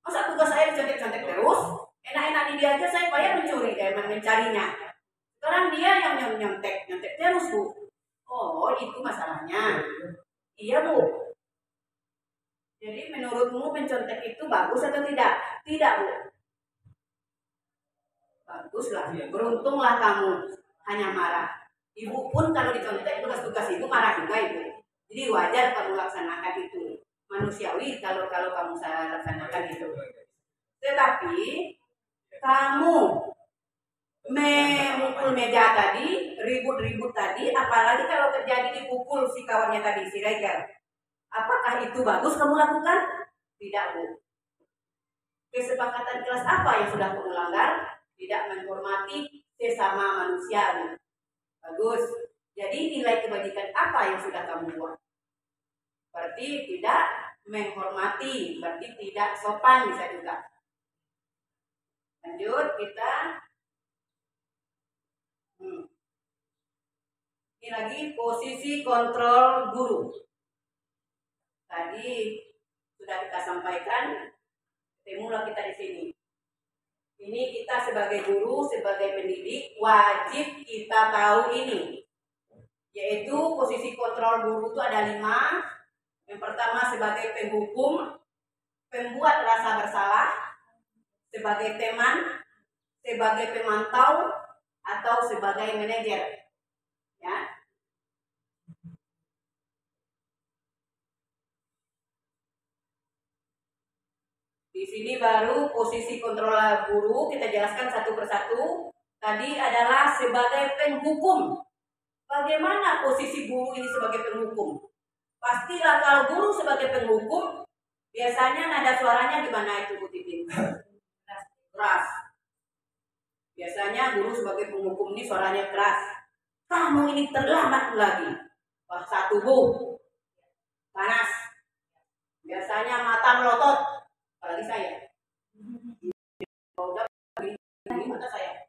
Masa tugas saya dicontek-contek terus? Enak-enak di dia aja saya bayar mencarinya. Sekarang dia yang nyontek terus Bu. Oh itu masalahnya. Iya Bu. Jadi menurutmu mencontek itu bagus atau tidak? Tidak Bu. Baguslah. Beruntunglah kamu hanya marah. Ibu pun kalau dicontek tugas-tugas ibu marah juga Ibu. Jadi wajar kamu laksanakan itu. Manusiawi kalau kamu salah laksanakan itu. Tetapi kamu memukul meja tadi, ribut-ribut tadi, apalagi kalau terjadi dipukul si kawannya tadi, si Rachel. Apakah itu bagus kamu lakukan? Tidak Bu. Kesepakatan kelas apa yang sudah kamu langgar? Tidak menghormati sesama manusia. Bagus. Jadi nilai kebajikan apa yang sudah kamu buat? Berarti tidak menghormati, berarti tidak sopan bisa juga. Lanjut kita Ini lagi posisi kontrol guru. Tadi sudah kita sampaikan, ketemulah kita di sini. Ini kita sebagai guru, sebagai pendidik, wajib kita tahu ini. Yaitu posisi kontrol guru itu ada 5. Yang pertama sebagai penghukum, pembuat rasa bersalah, sebagai teman, sebagai pemantau, atau sebagai manajer. Ya. Di sini baru posisi kontrol guru kita jelaskan satu persatu. Tadi adalah sebagai penghukum. Bagaimana posisi guru ini sebagai penghukum? Pastilah kalau guru sebagai penghukum, biasanya nada suaranya gimana itu Bu Titin? Keras. Biasanya guru sebagai penghukum ini suaranya keras. Kamu ini terlambat lagi. Wah, satu Bu. Panas. Biasanya mata melotot. Apalagi saya. Udah ini mata saya.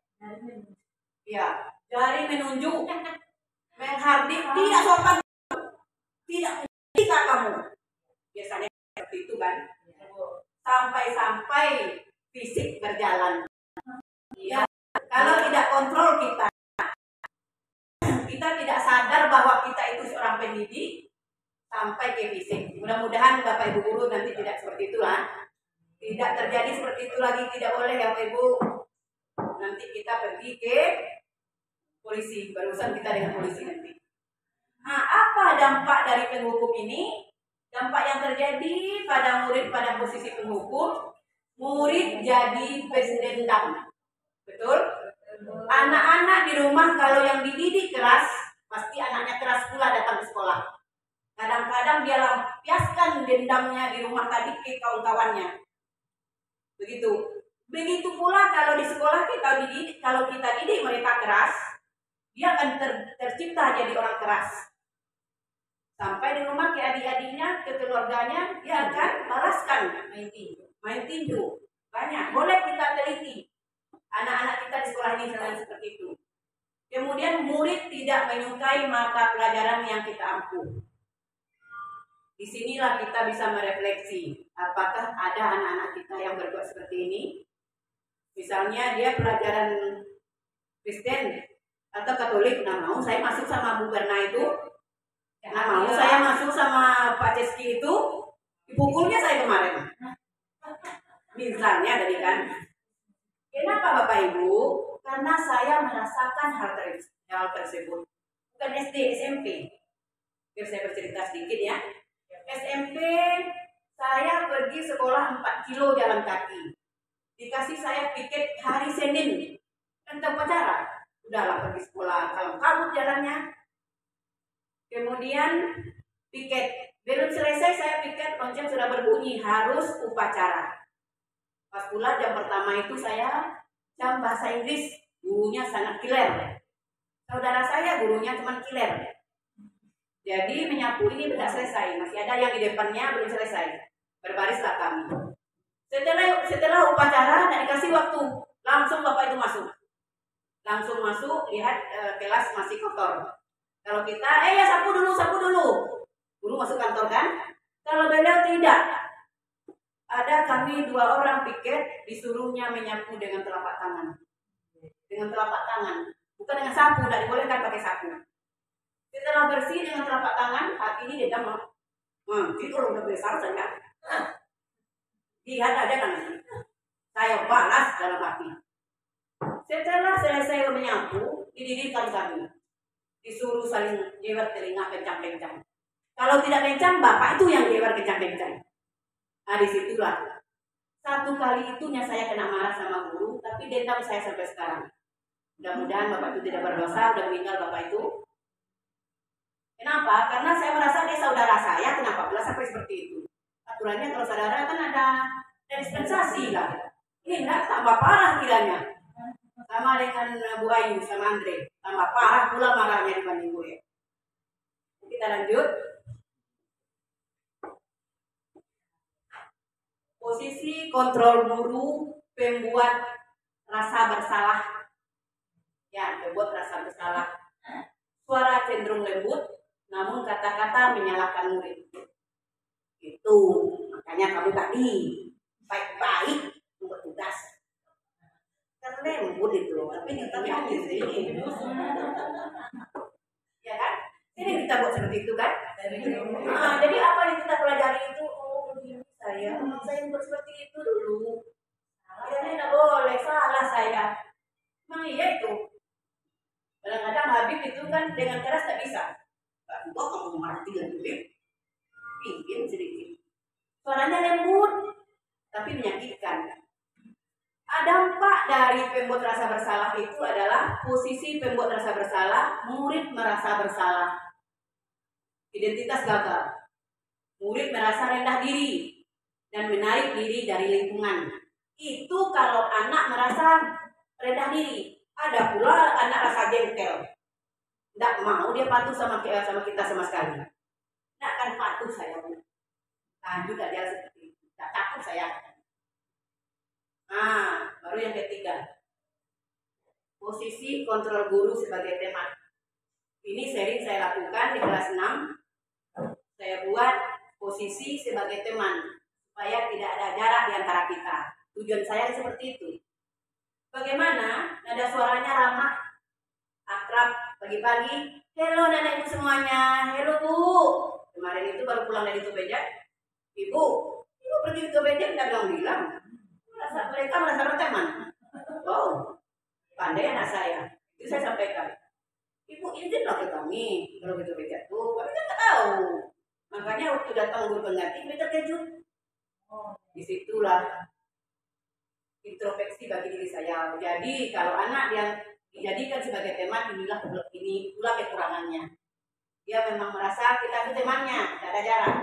Ya, jari menunjuk, menghardik, tidak sopan, tidak bisa kamu. Biasanya seperti itu kan. Sampai-sampai fisik berjalan. Ya, kalau tidak kontrol kita tidak sadar bahwa kita itu seorang pendidik sampai ke fisik. Mudah-mudahan Bapak Ibu guru nanti tidak seperti itulah. Tidak terjadi seperti itu lagi, tidak boleh ya Bapak Ibu. Nanti kita pergi ke polisi, berurusan kita dengan polisi nanti. Nah, apa dampak dari penghukum ini? Dampak yang terjadi pada murid pada posisi penghukum, murid jadi pendendam. Betul? Anak-anak di rumah kalau yang dididik keras, pasti anaknya keras pula datang ke sekolah. Kadang-kadang dia lampiaskan dendamnya di rumah tadi ke kawan-kawannya. Begitu pula kalau di sekolah kalau kita didik mereka keras, dia akan tercipta jadi orang keras. Sampai di rumah ke adik-adiknya, ke keluarganya, dia akan balaskan main tinju. Banyak, boleh kita teliti. Anak-anak kita di sekolah ini selain seperti itu. Kemudian murid tidak menyukai mata pelajaran yang kita ampuh. Disinilah kita bisa merefleksi apakah ada anak-anak kita yang berbuat seperti ini. Misalnya dia pelajaran Kristen atau Katolik, nah mau saya masuk sama Bu Berna itu, nah mau saya masuk sama Pak Ceski itu, dipukulnya saya kemarin. Misalnya tadi kan. Kenapa Bapak Ibu? Karena saya merasakan hal tersebut. Bukan SD, SMP. Biar saya bercerita sedikit ya. SMP saya pergi sekolah 4 kilo jalan kaki. Dikasih saya piket hari Senin. Kan upacara. Udahlah pergi sekolah kalau kabut jalannya. Kemudian piket. Belum selesai saya piket, lonceng sudah berbunyi, harus upacara. Pas pula jam pertama itu saya jam bahasa Inggris, gurunya sangat kiler. Saudara saya gurunya cuma kiler. Jadi menyapu ini tidak selesai, masih ada yang di depannya belum selesai. Berbarislah kami. Setelah upacara tidak dikasih waktu, langsung Bapak itu masuk. Langsung masuk, lihat kelas masih kotor. Kalau kita, ya sapu dulu. Guru masuk kantor kan? Kalau beliau tidak. Ada kami 2 orang piket, disuruhnya menyapu dengan telapak tangan. Dengan telapak tangan, bukan dengan sapu, tidak dibolehkan pakai sapu. Setelah bersih dengan telapak tangan, hati ini dia itu udah besar saja. Lihat aja kan, saya balas dalam hati. Setelah selesai menyapu, didirikan kami. Disuruh saling jewer telinga kencang-kencang. Kalau tidak kencang, bapak itu yang jewer kencang-kencang. Nah disitulah. Satu kali itunya saya kena marah sama guru, tapi dendam saya sampai sekarang. Mudah-mudahan bapak itu tidak berdosa, udah meninggal bapak itu. Kenapa? Karena saya merasa dia saudara saya, kenapa pula sampai seperti itu? Aturannya kalau saudara kan ada dispensasi lah. Ini enggak, tambah parah kiranya. Sama dengan Bu Ayu sama Andre, tambah parah pula marahnya dibanding gue. Kita lanjut. Posisi kontrol guru, pembuat rasa bersalah. Ya, pembuat rasa bersalah. suara cenderung lembut, namun kata-kata menyalahkan murid. Itu makanya kamu tadi baik-baik buat tugas. Kan lembut itu, tapi nyatanya di sini. Ya kan? Ini kita buat seperti itu kan? Nah, jadi apa yang kita pelajari itu, oh begini saya buat seperti itu dulu. Ini nggak boleh, salah saya. Memang iya itu. Kadang-kadang Habib itu kan dengan keras tak bisa. Gak juga kamu mati lagi, pingin sedikit. Suaranya lembut, tapi menyakitkan. Dampak dari pembuat rasa bersalah itu adalah posisi pembuat rasa bersalah, murid merasa bersalah. Identitas gagal. Murid merasa rendah diri dan menarik diri dari lingkungan. Itu kalau anak merasa rendah diri. Ada pula anak rasa jengkel. Tidak mau dia patuh sama kita sama sekali. Tidak akan patuh saya. Lanjut aja seperti itu. Tidak takut saya. Nah, baru yang ketiga. Posisi kontrol guru sebagai teman. Ini sering saya lakukan di kelas 6. Saya buat posisi sebagai teman supaya tidak ada jarak di antara kita. Tujuan saya seperti itu. Bagaimana nada suaranya ramah, akrab, pagi-pagi. Halo nenek ibu semuanya, halo bu. Kemarin itu baru pulang dari Tobeja. Ibu pergi ke Tobeja tidak bilang-bilang. Mereka merasa berteman. Wow, pandai anak saya. Itu saya sampaikan. Ibu izinlah ke kami kalau ke Tobeja tuh. Kami kan tak tahu. Makanya waktu datang guru pengganti, kami terkejut. Disitulah introspeksi bagi diri saya. Jadi kalau anak yang dijadikan sebagai teman, ini pula kekurangannya. Dia memang merasa kita itu temannya, tidak ada jarak.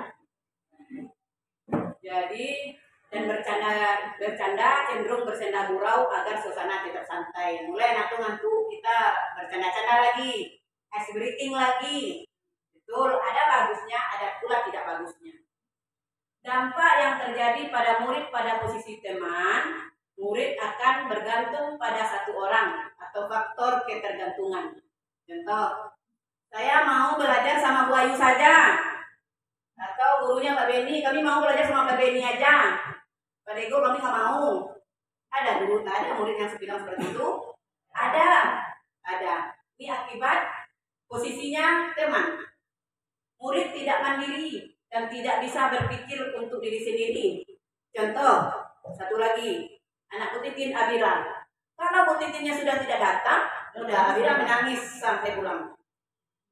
Jadi dan bercanda cenderung bersenda gurau agar suasana tetap santai. Mulai ngantuk kita bercanda-canda lagi, ice breaking lagi. Betul, ada bagusnya, ada pula tidak bagusnya. Dampak yang terjadi pada murid pada posisi teman, murid akan bergantung pada satu orang atau faktor ketergantungan. Contoh, saya mau belajar sama Bu Ayu saja. Atau gurunya Mbak Beni, kami mau belajar sama Mbak Beni aja. Pak Dego kami nggak mau. Ada murid yang bilang seperti itu? Ada. Ini akibat posisinya teman. Murid tidak mandiri dan tidak bisa berpikir untuk diri sendiri. Contoh, satu lagi. Anak Bu Titin Abira. Kalau Bu Titinnya sudah tidak datang, udah Abira menangis sampai pulang.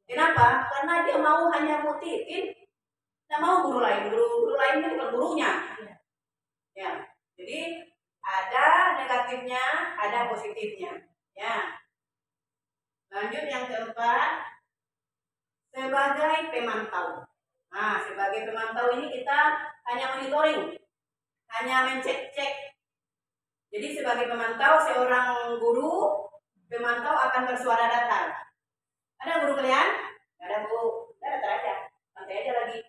Kenapa? Karena dia mau hanya Bu Titin, tidak mau guru lain. Guru lain itu bukan gurunya. Ya, jadi ada negatifnya, ada positifnya. Ya. Lanjut yang keempat, sebagai pemantau. Nah, sebagai pemantau ini kita hanya monitoring, hanya mencek-cek. Jadi sebagai pemantau, seorang guru pemantau akan bersuara datar. Ada guru kalian? Ada bu, datar aja, santai aja lagi.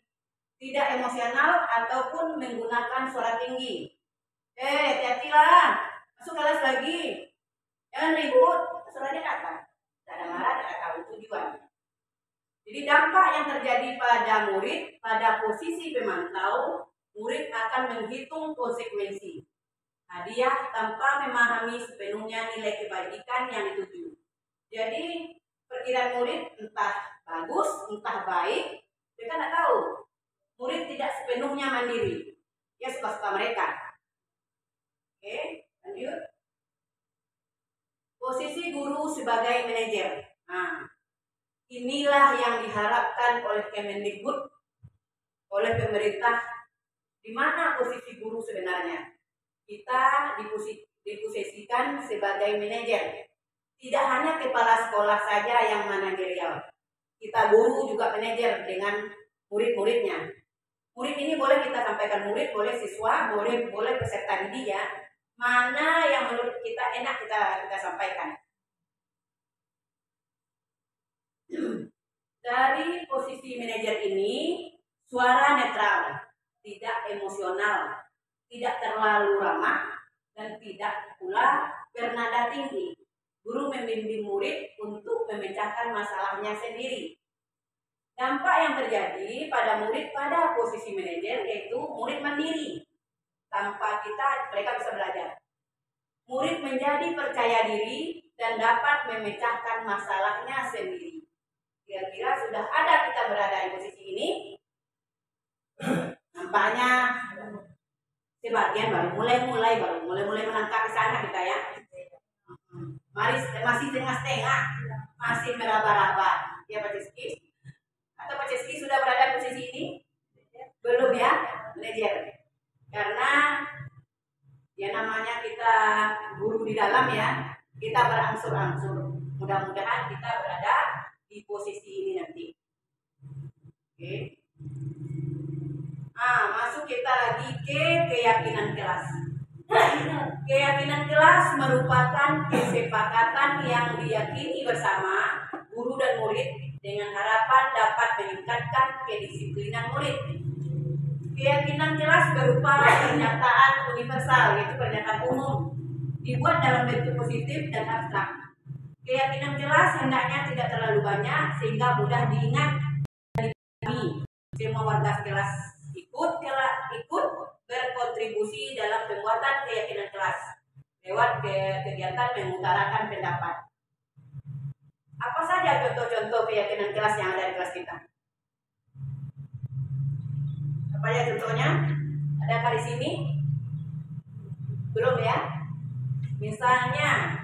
Tidak emosional ataupun menggunakan suara tinggi. Hati-hatilah, masuk kelas lagi. Jangan ribut, suaranya datar. Tidak ada marah, tidak tahu tujuan. Jadi dampak yang terjadi pada murid pada posisi pemantau, murid akan menghitung konsekuensi. Hadiah tanpa memahami sepenuhnya nilai kebaikan yang dituju. Jadi perkiraan murid entah bagus, entah baik, mereka tidak tahu. Murid tidak sepenuhnya mandiri. Dia suka-suka mereka. Oke, lanjut. Posisi guru sebagai manajer. Nah, inilah yang diharapkan oleh Kemendikbud, oleh pemerintah. Di mana posisi guru sebenarnya? Kita diposisikan sebagai manajer. Tidak hanya kepala sekolah saja yang manajerial. Kita guru juga manajer dengan murid-muridnya. Murid ini boleh kita sampaikan murid, boleh siswa, boleh peserta didik ya. Mana yang menurut kita enak kita sampaikan. Dari posisi manajer ini, suara netral, tidak emosional, tidak terlalu ramah, dan tidak pula bernada tinggi. Guru membimbing murid untuk memecahkan masalahnya sendiri. Dampak yang terjadi pada murid pada posisi manajer yaitu murid mandiri. Tanpa kita, mereka bisa belajar. Murid menjadi percaya diri dan dapat memecahkan masalahnya sendiri. Kira-kira sudah ada kita berada di posisi ini? Nampaknya sebagian baru mulai melangkah ke sana kita ya. Masih setengah-setengah, masih meraba-raba. Ya Pak Ceski? Atau Pak Ceski sudah berada di posisi ini? Belum ya, manajer. Karena ya namanya kita guru di dalam ya, kita berangsur-angsur. Mudah-mudahan kita berada di posisi ini nanti. Oke. Masuk kita lagi ke keyakinan kelas. Keyakinan kelas merupakan kesepakatan yang diyakini bersama guru dan murid dengan harapan dapat meningkatkan kedisiplinan murid. Keyakinan kelas berupa pernyataan universal, yaitu pernyataan umum, dibuat dalam bentuk positif dan abstrak. Keyakinan kelas hendaknya tidak terlalu banyak sehingga mudah diingat dan dipahami. Semua warga kelas ikut berkontribusi dalam pembuatan keyakinan kelas lewat kegiatan mengutarakan pendapat. Apa saja contoh-contoh keyakinan kelas yang ada di kelas kita? Apa ya contohnya? Adakah di sini? Belum ya? Misalnya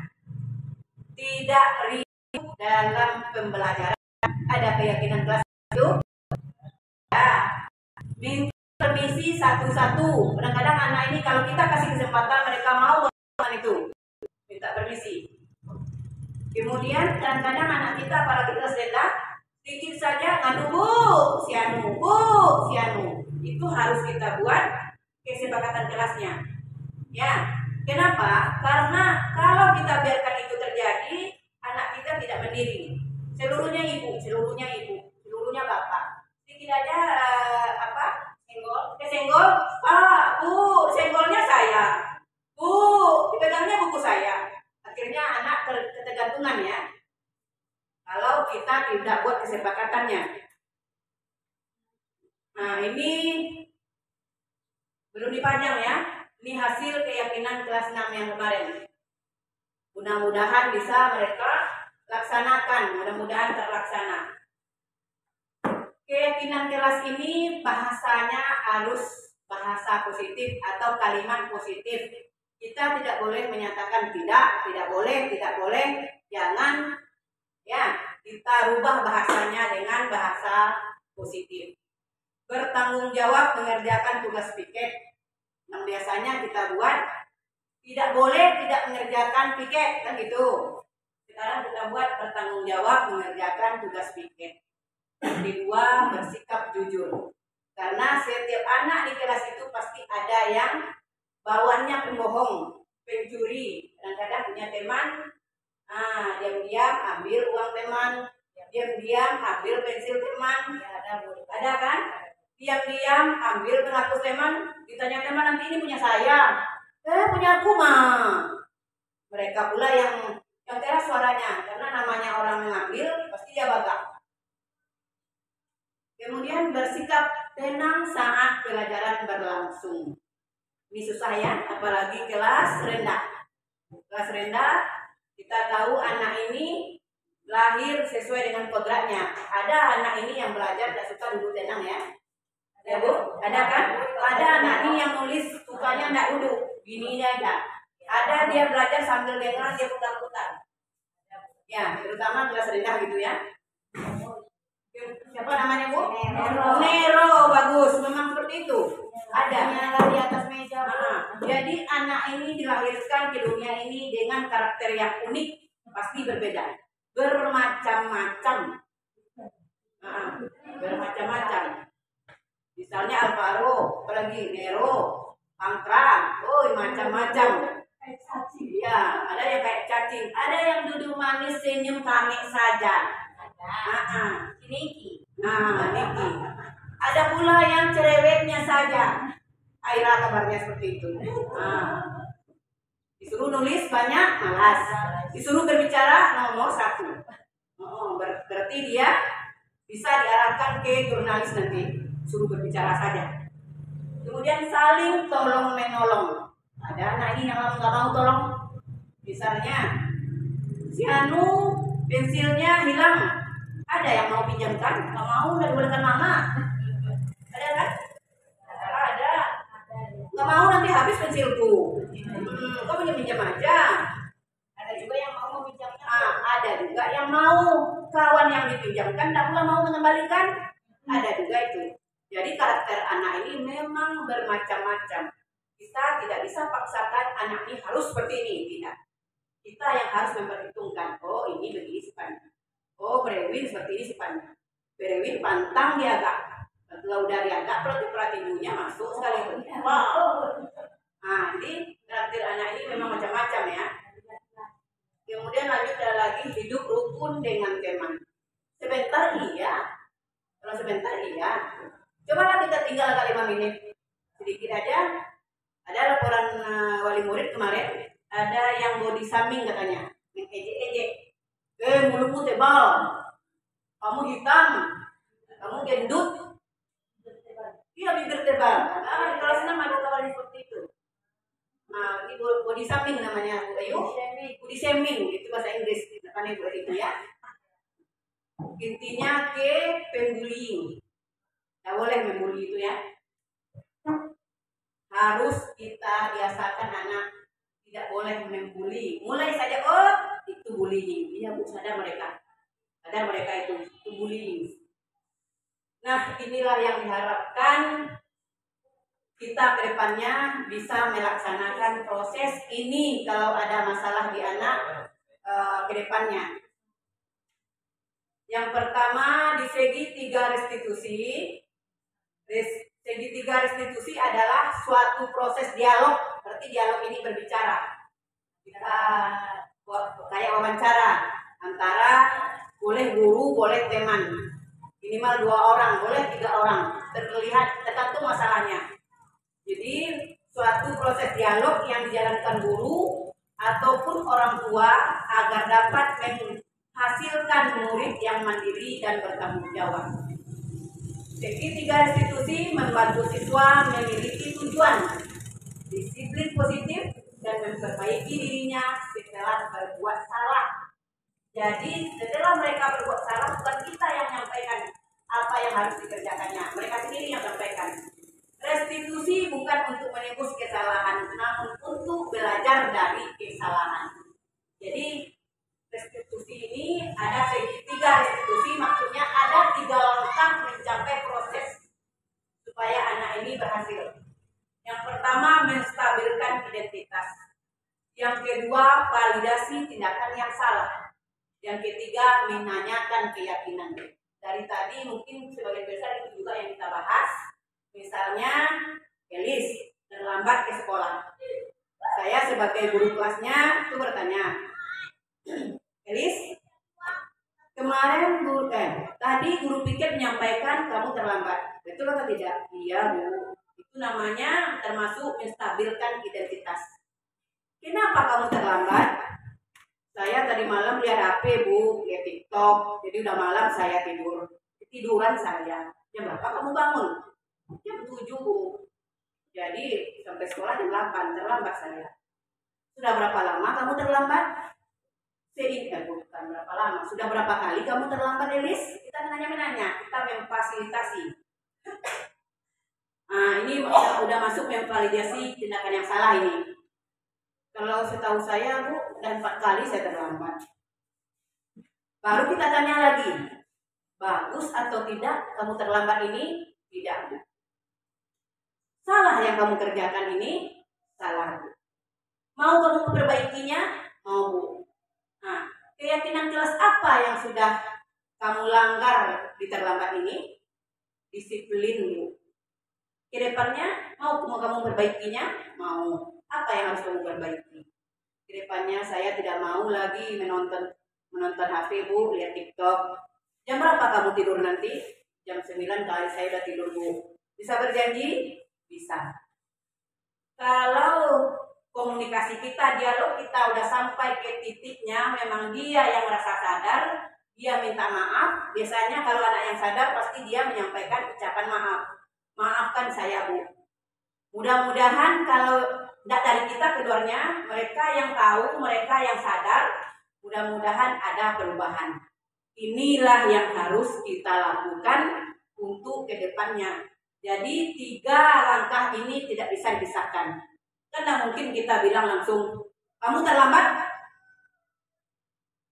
tidak ribut dalam pembelajaran. Ada keyakinan kelas itu? Ya. Minta permisi satu-satu. Kadang-kadang anak ini kalau kita kasih kesempatan mereka mau melakukan itu. Minta permisi. Kemudian kadang-kadang anak kita apalagi kelas rendah sedikit saja ngadu bu, sianu. Itu harus kita buat kesepakatan kelasnya. Ya. Kenapa? Karena kalau kita biarkan itu terjadi, anak kita tidak mandiri. Seluruhnya ibu, seluruhnya bapak. Sedikit aja senggol, Pak, Bu, senggolnya saya. Bu, dipegangnya buku saya. Akhirnya anak ketergantungan ya. Kalau kita tidak buat kesepakatannya. Nah, ini belum dipajang ya. Ini hasil keyakinan kelas 6 yang kemarin. Mudah-mudahan bisa mereka laksanakan, mudah-mudahan terlaksana. Keyakinan kelas ini bahasanya harus bahasa positif atau kalimat positif. Kita tidak boleh menyatakan tidak boleh, jangan ya, kita rubah bahasanya dengan bahasa positif. Bertanggung jawab mengerjakan tugas piket yang biasanya kita buat, tidak boleh tidak mengerjakan piket kan gitu. Sekarang kita buat bertanggung jawab mengerjakan tugas piket. Kedua, bersikap jujur. Karena setiap anak di kelas itu pasti ada yang bawaannya pembohong, pencuri. Kadang-kadang punya teman, diam-diam ambil uang teman, diam-diam ambil pensil teman. Ada kan? Diam-diam ambil penghapus teman. Ditanya teman, nanti ini punya saya. Punya aku mah. Mereka pula yang keras suaranya, karena namanya orang mengambil pasti dia bagak. Kemudian bersikap tenang saat pelajaran berlangsung. Ini susah ya, apalagi kelas rendah. Kelas rendah, kita tahu anak ini lahir sesuai dengan kodratnya. Ada anak ini yang belajar tidak suka duduk tenang ya. Ya Bu, ada kan? Ada anak ini yang nulis sukanya tidak duduk, gini aja. Ada dia belajar sambil dengar dia putar-putar. Ya, terutama kelas rendah gitu ya. Siapa namanya Bu? Nero, bagus. Memang seperti itu. Ada di atas meja. Jadi anak ini dilahirkan ke dunia ini dengan karakter yang unik, pasti berbeda, bermacam-macam. Bermacam-macam. Misalnya Alvaro, apalagi Nero, Pangkran, macam-macam. Ya, ada yang kayak cacing, ada yang duduk manis senyum kami saja. Niki. Ada pula yang cerewetnya saja. Aira kabarnya seperti itu. Disuruh nulis banyak malas. disuruh berbicara nomor 1. Berarti dia bisa diarahkan ke jurnalis nanti, suruh berbicara saja. Kemudian saling tolong menolong. Ada anak ini yang nggak mau tolong, misalnya si Anu pensilnya hilang, ada yang mau pinjamkan, nggak mau, udah dibelikan mama. Ada kan? Ada. Nggak mau, nanti habis pensilku. Kau pinjam aja. Ada juga yang mau meminjamnya. Ada juga yang mau kawan yang dipinjamkan tidak pula mau mengembalikan. Ada juga itu. Jadi karakter anak ini memang bermacam-macam. Kita tidak bisa paksakan anak ini harus seperti ini, tidak. Kita yang harus memperhitungkan, oh ini begini sifatnya. Oh Brewin seperti ini sifatnya. Brewin pantang dia agak. Kalau udah dia agak, berarti ibunya masuk sekali. Wow. Jadi karakter anak ini memang macam-macam ya. Kemudian lanjut lagi, hidup rukun dengan teman. Sebentar iya. Kalau sebentar iya. Cobalah kita tinggal agak 5 menit. Sedikit aja. Ada laporan wali murid kemarin, ada yang body shaming katanya, ejek-ejek. Mulutmu tebal, kamu hitam, kamu gendut, iya bibir tebal. Di kelas 6 ada kawan seperti itu. Ini body shaming namanya, Bu Ayu. Body shaming, itu bahasa Inggris, depannya Bu itu ya. Intinya ke pembullying. Tidak boleh membuli itu ya. Harus kita biasakan anak tidak boleh membuli. Mulai saja, oh itu bullying. Iya Bu, sadar mereka itu bullying. Nah inilah yang diharapkan kita ke depannya bisa melaksanakan proses ini kalau ada masalah di anak ke depannya. Yang pertama di segi 3 restitusi. Segi 3 restitusi adalah suatu proses dialog. Berarti dialog ini berbicara. Kita kayak wawancara antara boleh guru, boleh teman. Minimal 2 orang, boleh 3 orang. Terlihat tergantung masalahnya. Jadi suatu proses dialog yang dijalankan guru ataupun orang tua agar dapat menghasilkan murid yang mandiri dan bertanggung jawab. Segi 3 restitusi membantu siswa memiliki tujuan, disiplin positif, dan memperbaiki dirinya setelah berbuat salah. Jadi setelah mereka berbuat salah, bukan kita yang menyampaikan apa yang harus dikerjakannya, mereka sendiri yang menyampaikan. Restitusi bukan untuk menebus kesalahan, namun untuk belajar dari kesalahan. Jadi restitusi ini ada segi 3 restitusi, maksudnya ada 3 langkah mencapai proses supaya anak ini berhasil. Yang pertama, menstabilkan identitas. Yang kedua, validasi tindakan yang salah. Yang ketiga, menanyakan keyakinan. Dari tadi mungkin sebagian besar itu juga yang kita bahas. Misalnya, Elis terlambat ke sekolah. Saya sebagai guru kelasnya itu bertanya, Elis, kemarin tadi guru pikir menyampaikan kamu terlambat. Betul atau tidak? Iya Bu. Itu namanya termasuk menstabilkan identitas. Kenapa kamu terlambat? Saya tadi malam lihat HP Bu, lihat TikTok. Jadi udah malam saya tiduran saya. Jam berapa kamu bangun? Jam 7 Bu. Jadi sampai sekolah jam 8 terlambat saya. Sudah berapa lama kamu terlambat? Bukan berapa lama. Sudah berapa kali kamu terlambat, Elis? Kita menanya, kita memfasilitasi. Ini udah masuk memvalidasi tindakan yang salah ini. Kalau setahu saya, Bu, dan 4 kali saya terlambat. Baru kita tanya lagi, bagus atau tidak kamu terlambat ini? Tidak. Salah yang kamu kerjakan ini? Salah. Mau kamu memperbaikinya? Mau Bu. Nah, keyakinan kelas apa yang sudah kamu langgar di terlambat ini? Disiplin Bu. Kedepannya mau kamu perbaikinya? Mau. Apa yang harus kamu perbaiki? Kedepannya saya tidak mau lagi menonton HP Bu, lihat TikTok. Jam berapa kamu tidur nanti? Jam 9 kali saya udah tidur Bu. Bisa berjanji? Bisa. Kalau komunikasi kita, dialog kita udah sampai ke titiknya, memang dia yang merasa sadar, dia minta maaf. Biasanya kalau anak yang sadar pasti dia menyampaikan ucapan maaf. Maafkan saya, Bu. Mudah-mudahan kalau tidak dari kita keduanya, mereka yang tahu, mereka yang sadar, mudah-mudahan ada perubahan. Inilah yang harus kita lakukan untuk kedepannya. Jadi 3 langkah ini tidak bisa dipisahkan. Karena mungkin kita bilang langsung, kamu terlambat,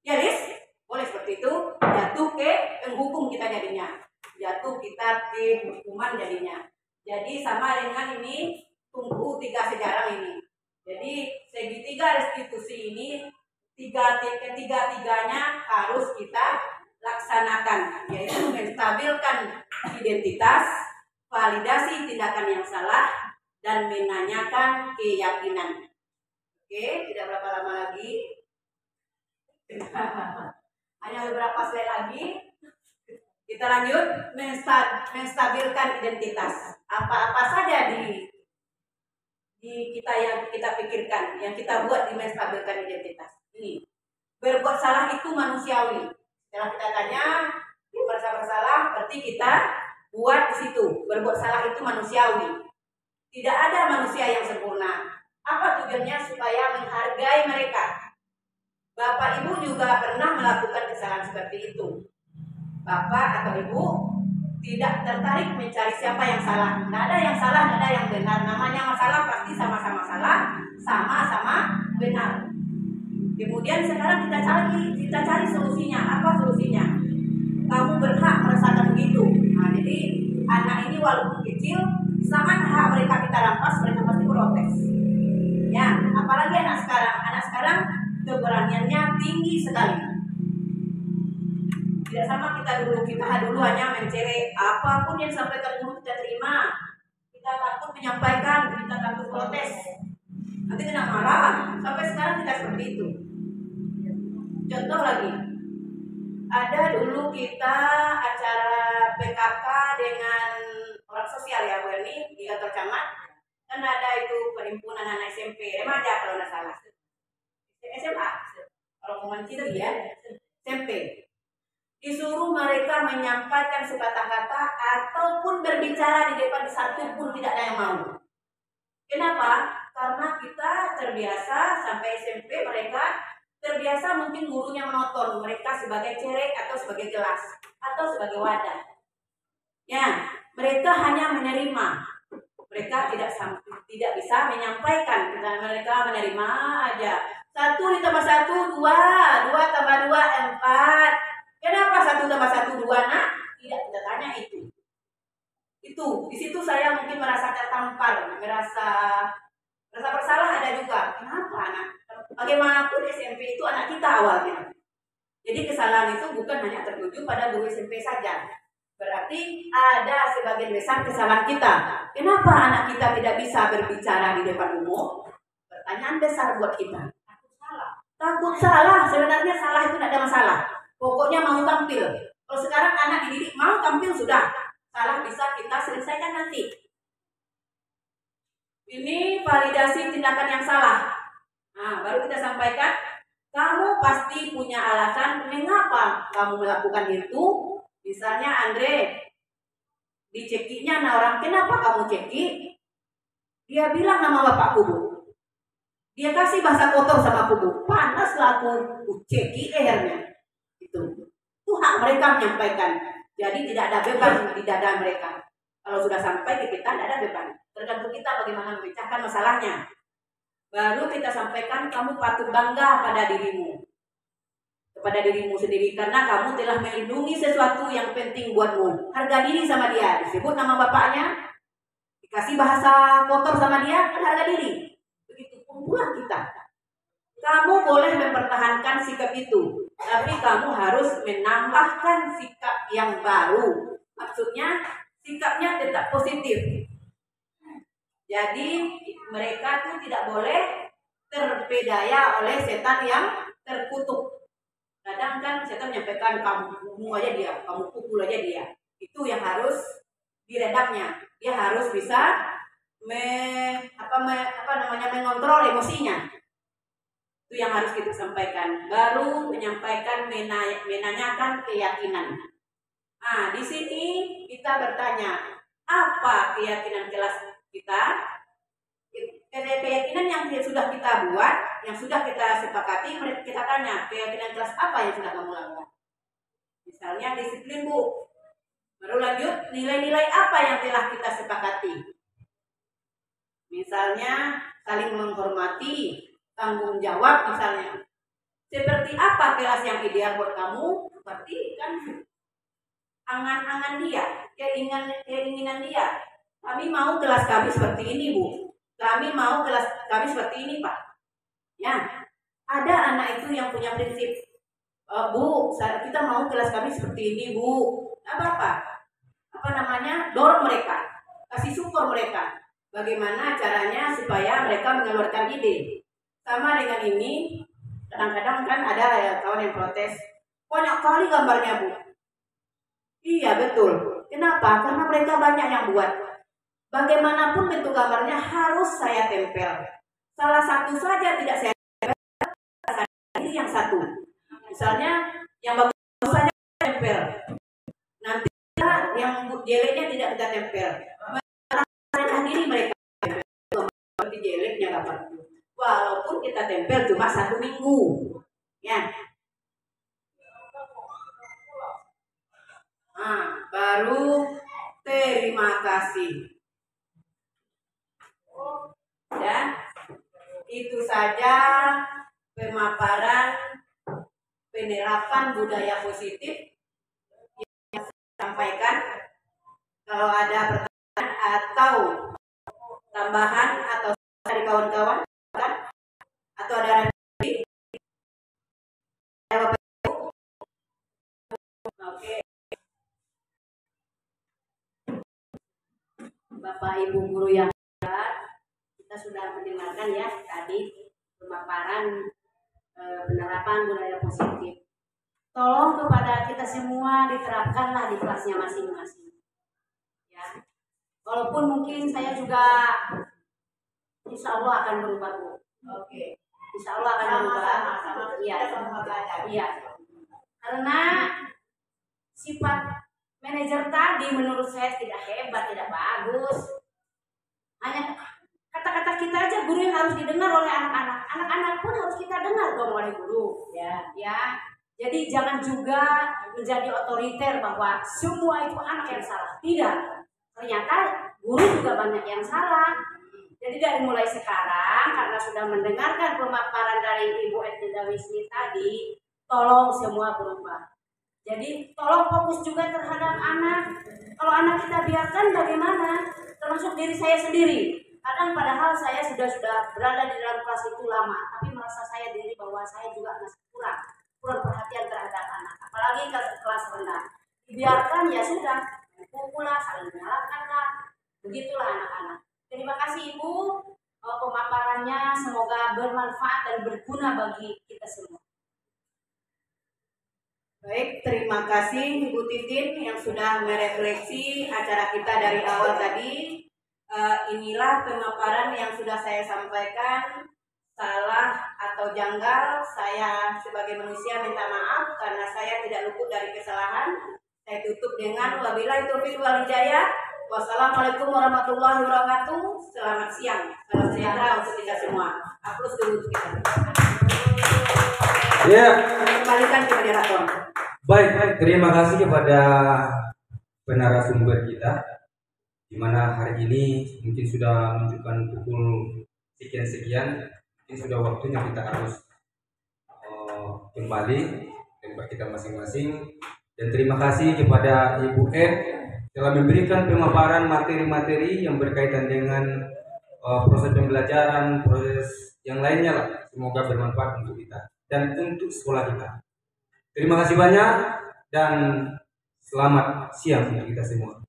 ya Riz, boleh seperti itu, jatuh ke penghukum kita jadinya, jatuh kita ke hukuman jadinya. Jadi sama dengan ini, tunggu 3 sejarah ini. Jadi segitiga restitusi ini, ketiga-tiganya harus kita laksanakan, yaitu menstabilkan identitas, validasi tindakan yang salah, dan menanyakan keyakinan. Oke, tidak berapa lama lagi. Hanya beberapa slide lagi. Kita lanjut menstabilkan identitas. Apa-apa saja di kita yang kita pikirkan, yang kita buat di menstabilkan identitas. Ini berbuat salah itu manusiawi. Setelah kita tanya, merasa bersalah, berarti kita buat di situ. Berbuat salah itu manusiawi. Tidak ada manusia yang sempurna. Apa tujuannya? Supaya menghargai mereka. Bapak Ibu juga pernah melakukan kesalahan seperti itu. Bapak atau Ibu tidak tertarik mencari siapa yang salah. Tidak ada yang salah, tidak ada yang benar. Namanya masalah pasti sama-sama salah, sama-sama benar. Kemudian sekarang kita cari solusinya. Apa solusinya? Kamu berhak merasakan begitu. Nah, jadi anak ini walaupun kecil, saat hak mereka kita rampas, mereka pasti protes. Ya, apalagi anak sekarang. Anak sekarang keberaniannya tinggi sekali. Tidak sama kita dulu hanya mencari apapun yang disampaikan guru kita terima. Kita takut menyampaikan, kita takut protes. Nanti kena marah. Sampai sekarang kita seperti itu. Contoh lagi, ada dulu kita acara PKK dengan orang sosial ya Bu Erni di kantor camat. Kan ada itu perhimpunan anak SMP remaja kalau tidak salah. SMA, rombongan kita ya, SMP. Disuruh mereka menyampaikan sekata-kata ataupun berbicara di depan satu pun tidak ada yang mau. Kenapa? Karena kita terbiasa sampai SMP mereka terbiasa mungkin gurunya menonton mereka sebagai cerek atau sebagai gelas atau sebagai wadah. Ya, mereka hanya menerima. Mereka tidak bisa menyampaikan. Mereka menerima aja. 1 ditambah 1 2, 2 tambah 2 4. Kenapa 1 tambah 1 2 nak? Tidak kita tanya itu. Itu di situ saya mungkin merasa tertampar, merasa bersalah ada juga. Kenapa anak? Bagaimanapun SMP itu anak kita awalnya. Jadi kesalahan itu bukan hanya tertuju pada guru SMP saja. Berarti ada sebagian besar kesalahan kita. Kenapa anak kita tidak bisa berbicara di depan umum? Pertanyaan besar buat kita. Takut salah. Sebenarnya salah itu tidak ada masalah. Pokoknya mau tampil. Kalau sekarang anak dididik mau tampil sudah. Salah bisa kita selesaikan nanti. Ini validasi tindakan yang salah. Nah, baru kita sampaikan. Kamu pasti punya alasan mengapa kamu melakukan itu. Misalnya Andre dicekinya orang, kenapa kamu ceki? Dia bilang nama bapakku Bu. Dia kasih bahasa kotor sama Bu. Panaslah aku ceki lehernya. Itu hak mereka menyampaikan. Jadi tidak ada beban di dada mereka. Kalau sudah sampai ke kita tidak ada beban. Tergantung kita bagaimana memecahkan masalahnya. Baru kita sampaikan kamu patut bangga pada dirimu. Kepada dirimu sendiri karena kamu telah melindungi sesuatu yang penting buatmu. Harga diri sama dia, disebut nama bapaknya, dikasih bahasa kotor sama dia, kan harga diri. Begitu pula kita. Kamu boleh mempertahankan sikap itu, tapi kamu harus menambahkan sikap yang baru. Maksudnya sikapnya tetap positif. Jadi mereka tuh tidak boleh terpedaya oleh setan yang terkutuk. Kadang kan setan menyampaikan kamu bunuh aja dia, kamu pukul aja dia. Itu yang harus diredamnya. Dia harus bisa mengontrol emosinya. Itu yang harus kita sampaikan. Baru menyampaikan menanyakan keyakinan. Nah, di sini kita bertanya, apa keyakinan kelas kita? Keyakinan yang sudah kita buat, yang sudah kita sepakati, kita tanya, keyakinan kelas apa yang sudah kamu lakukan? Misalnya disiplin, Bu. Baru lanjut, nilai-nilai apa yang telah kita sepakati? Misalnya saling menghormati, tanggung jawab misalnya. Seperti apa kelas yang ideal buat kamu? Seperti kan angan-angan dia, keinginan dia. Kami mau kelas kami seperti ini, Bu. Kami mau kelas kami seperti ini, Pak. Ya, ada anak itu yang punya prinsip, Bu, kita mau kelas kami seperti ini, Bu. Apa-apa? Dorong mereka, kasih support mereka. Bagaimana caranya supaya mereka mengeluarkan ide. Sama dengan ini, kadang-kadang kan ada ya kawan yang protes, banyak kali gambarnya, Bu. Iya, betul. Kenapa? Karena mereka banyak yang buat. Bagaimanapun bentuk gambarnya harus saya tempel. Salah satu saja tidak saya tempel, ini yang satu. Misalnya yang bagus saja tempel. Nanti yang jeleknya tidak kita tempel. Diri mereka tempel. Seperti jeleknya gambar itu. Walaupun kita tempel cuma 1 minggu. Ya. Nah, baru terima kasih. Ya, itu saja pemaparan penerapan budaya positif yang saya sampaikan. Kalau ada pertanyaan atau tambahan atau dari kawan-kawan atau ada lagi, oke. Bapak Ibu guru yang kita sudah mendengarkan ya tadi pemaparan penerapan budaya positif. Tolong kepada kita semua diterapkanlah di kelasnya masing-masing. Ya, walaupun mungkin saya juga insya Allah akan berubah, Bu. Oke. Insya Allah akan berubah. Iya. Karena sifat manajer tadi menurut saya tidak hebat, tidak bagus. Hanya kata-kata kita aja guru yang harus didengar oleh anak-anak. Anak-anak pun harus kita dengar dong oleh guru. Ya. Jadi jangan juga menjadi otoriter bahwa semua itu anak yang salah. Tidak. Ternyata guru juga banyak yang salah. Jadi dari mulai sekarang karena sudah mendengarkan pemaparan dari Ibu Edinda Wisni tadi, tolong semua berubah. Jadi tolong fokus juga terhadap anak. Kalau anak kita biarkan bagaimana? Termasuk diri saya sendiri. Kadang padahal saya sudah berada di dalam kelas itu lama, tapi merasa saya diri bahwa saya juga masih kurang perhatian terhadap anak. Apalagi kelas rendah. Dibiarkan ya sudah, pukullah, saling menyalahkanlah. Begitulah anak-anak. Terima kasih Ibu pemaparannya, semoga bermanfaat dan berguna bagi kita semua. Baik, terima kasih Ibu Titin yang sudah merefleksi acara kita dari awal tadi. Inilah pemaparan yang sudah saya sampaikan. Salah atau janggal, saya sebagai manusia minta maaf karena saya tidak luput dari kesalahan. Saya tutup dengan wabillahi taufiq wal hidayah. Wassalamualaikum warahmatullahi wabarakatuh. Selamat siang, salam sejahtera untuk kita semua. Aplaus dulu untuk kita. Ya. Kembalikan ke moderator. Baik, terima kasih kepada penarasumber kita, di mana hari ini mungkin sudah menunjukkan pukul sekian-sekian, mungkin sudah waktunya kita harus kembali ke tempat kita masing-masing. Dan terima kasih kepada Ibu Ed telah memberikan pemaparan materi-materi yang berkaitan dengan proses pembelajaran, proses yang lainnya lah. Semoga bermanfaat untuk kita dan untuk sekolah kita. Terima kasih banyak dan selamat siang untuk kita semua.